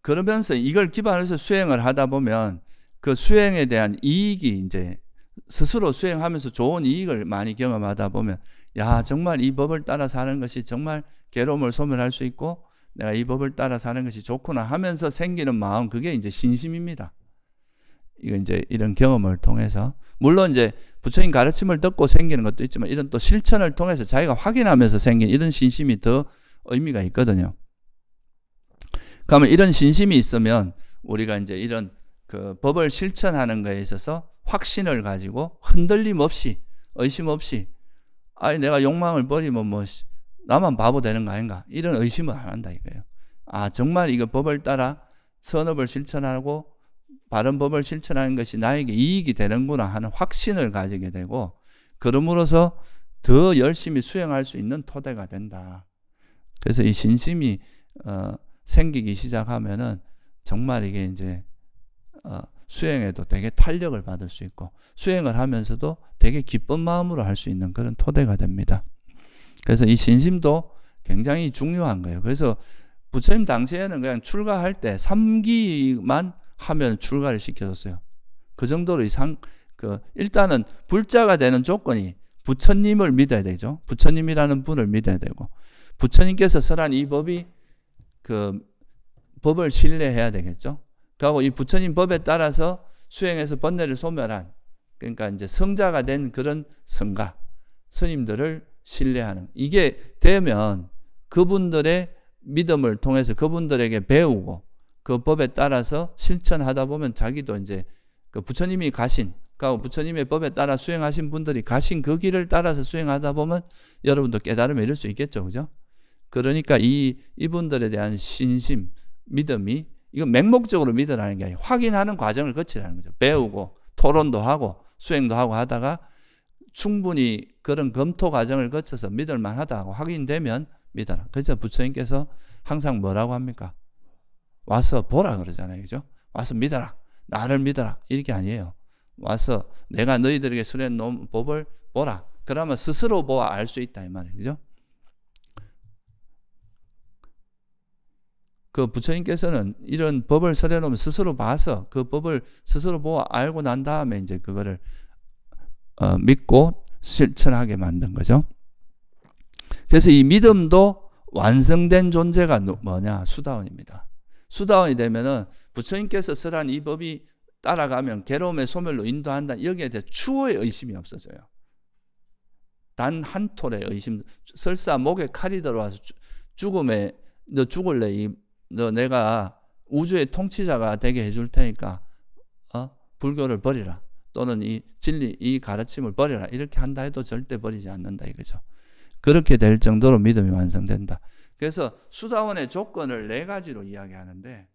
그러면서 이걸 기반으로 해서 수행을 하다 보면 그 수행에 대한 이익이 이제 스스로 수행하면서 좋은 이익을 많이 경험하다 보면 야 정말 이 법을 따라 사는 것이 정말 괴로움을 소멸할 수 있고 내가 이 법을 따라 사는 것이 좋구나 하면서 생기는 마음 그게 이제 신심입니다. 이거 이제 이런 경험을 통해서 물론 이제 부처님 가르침을 듣고 생기는 것도 있지만 이런 또 실천을 통해서 자기가 확인하면서 생긴 이런 신심이 더 의미가 있거든요. 그러면 이런 신심이 있으면 우리가 이제 이런 그 법을 실천하는 것에 있어서 확신을 가지고 흔들림 없이 의심 없이 내가 욕망을 버리면 뭐 나만 바보 되는 거 아닌가 이런 의심을 안 한다 이거예요. 정말 이거 법을 따라 선업을 실천하고 바른 법을 실천하는 것이 나에게 이익이 되는구나 하는 확신을 가지게 되고 그럼으로써 더 열심히 수행할 수 있는 토대가 된다. 그래서 이 신심이 생기기 시작하면은 정말 이게 이제 수행에도 되게 탄력을 받을 수 있고 수행을 하면서도 되게 기쁜 마음으로 할 수 있는 그런 토대가 됩니다. 그래서 이 신심도 굉장히 중요한 거예요. 그래서 부처님 당시에는 그냥 출가할 때 3기만 하면 출가를 시켜줬어요. 그 정도로 일단은 불자가 되는 조건이 부처님을 믿어야 되죠. 부처님이라는 분을 믿어야 되고 부처님께서 설한 이 법이 그 법을 신뢰해야 되겠죠. 그리고 이 부처님 법에 따라서 수행해서 번뇌를 소멸한 그러니까 이제 성자가 된 그런 성가 스님들을 신뢰하는 이게 되면 그분들의 믿음을 통해서 그분들에게 배우고 그 법에 따라서 실천하다 보면 자기도 이제 그 부처님이 가신 그러니까 부처님의 법에 따라 수행하신 분들이 가신 그 길을 따라서 수행하다 보면 여러분도 깨달음을 이룰 수 있겠죠. 그죠? 그러니까 이분들에 대한 신심, 믿음이 이건 맹목적으로 믿으라는 게 아니라 확인하는 과정을 거치라는 거죠. 배우고 토론도 하고 수행도 하고 하다가 충분히 그런 검토 과정을 거쳐서 믿을 만하다고 확인되면 믿어라. 그래서 부처님께서 항상 뭐라고 합니까? 와서 보라 그러잖아요. 그죠? 와서 믿어라. 나를 믿어라. 이렇게 아니에요. 와서 내가 너희들에게 설해 놓은 법을 보라. 그러면 스스로 보아 알 수 있다 이 말이에요. 그죠? 그 부처님께서는 이런 법을 설해 놓으면 스스로 봐서 그 법을 스스로 보아 알고 난 다음에 이제 그거를 믿고 실천하게 만든 거죠. 그래서 이 믿음도 완성된 존재가 뭐냐? 수다원입니다. 수다원이 되면은 부처님께서 설한 이 법이 따라가면 괴로움의 소멸로 인도한다. 여기에 대해 추호의 의심이 없어져요. 단 한 톨의 의심. 설사 목에 칼이 들어와서 죽음에 너 죽을래. 너 내가 우주의 통치자가 되게 해줄 테니까 불교를 버리라. 또는 이 진리, 이 가르침을 버려라. 이렇게 한다 해도 절대 버리지 않는다 이거죠. 그렇게 될 정도로 믿음이 완성된다. 그래서 수다원의 조건을 4가지로 이야기하는데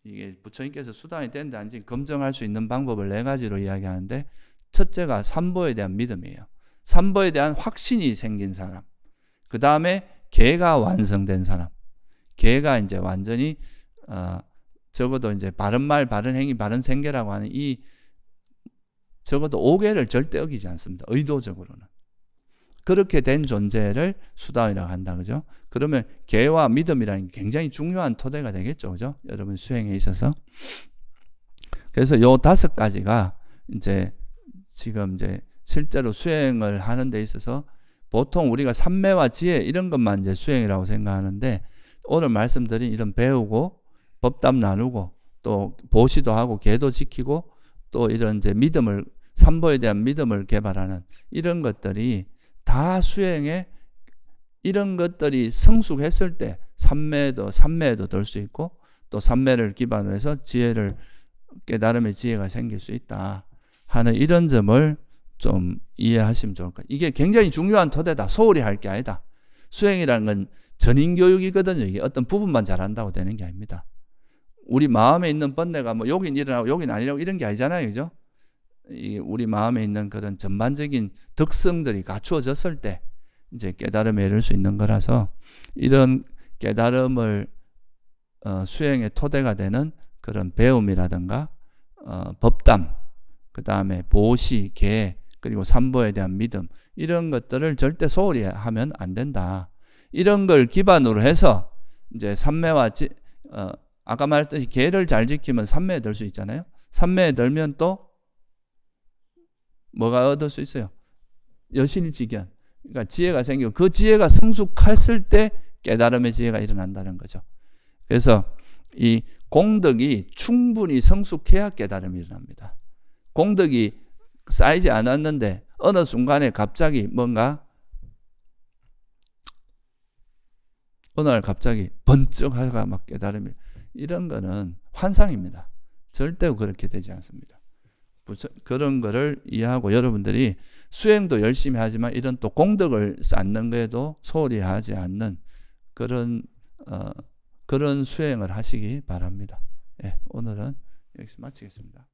이게 부처님께서 수다원이 된다 아닌지 검증할 수 있는 방법을 4가지로 이야기하는데 첫째가 삼보에 대한 믿음이에요. 삼보에 대한 확신이 생긴 사람. 그 다음에 계가 완성된 사람. 계가 이제 완전히 적어도 이제 바른 말, 바른 행위, 바른 생계라고 하는 이 적어도 5계를 절대 어기지 않습니다. 의도적으로는. 그렇게 된 존재를 수다원이라고 한다. 그죠? 그러면 계와 믿음이라는 게 굉장히 중요한 토대가 되겠죠. 그죠? 여러분 수행에 있어서. 그래서 요 5가지가 이제 지금 이제 실제로 수행을 하는 데 있어서 보통 우리가 삼매와 지혜 이런 것만 이제 수행이라고 생각하는데 오늘 말씀드린 이런 배우고 법담 나누고 또 보시도 하고 계도 지키고 또 이런 이제 믿음을 삼보에 대한 믿음을 개발하는 이런 것들이 다 수행에 이런 것들이 성숙했을 때 삼매에도 들 수 있고 또 삼매를 기반으로 해서 지혜를 깨달음의 지혜가 생길 수 있다 하는 이런 점을 좀 이해하시면 좋을 거예요. 이게 굉장히 중요한 토대다. 소홀히 할 게 아니다. 수행이라는 건 전인교육이거든요. 이게 어떤 부분만 잘한다고 되는 게 아닙니다. 우리 마음에 있는 번뇌가 뭐 여긴 일어나고 여긴 아니라고 이런 게 아니잖아요. 그죠? 우리 마음에 있는 그런 전반적인 덕성들이 갖추어졌을 때 이제 깨달음에 이를 수 있는 거라서 이런 깨달음을 수행의 토대가 되는 그런 배움이라든가 법담, 그 다음에 보시, 계, 그리고 삼보에 대한 믿음 이런 것들을 절대 소홀히 하면 안 된다. 이런 걸 기반으로 해서 이제 삼매와 아까 말했듯이 계를 잘 지키면 삼매에 들 수 있잖아요. 삼매에 들면 또 뭐가 얻을 수 있어요? 여실지견. 그러니까 지혜가 생기고 그 지혜가 성숙했을 때 깨달음의 지혜가 일어난다는 거죠. 그래서 이 공덕이 충분히 성숙해야 깨달음이 일어납니다. 공덕이 쌓이지 않았는데 어느 순간에 갑자기 뭔가 어느 날 갑자기 번쩍 하다가 막 깨달음이 이런 거는 환상입니다. 절대 그렇게 되지 않습니다. 그런 거를 이해하고 여러분들이 수행도 열심히 하지만 이런 또 공덕을 쌓는 거에도 소홀히 하지 않는 그런 수행을 하시기 바랍니다. 예, 오늘은 여기서 마치겠습니다.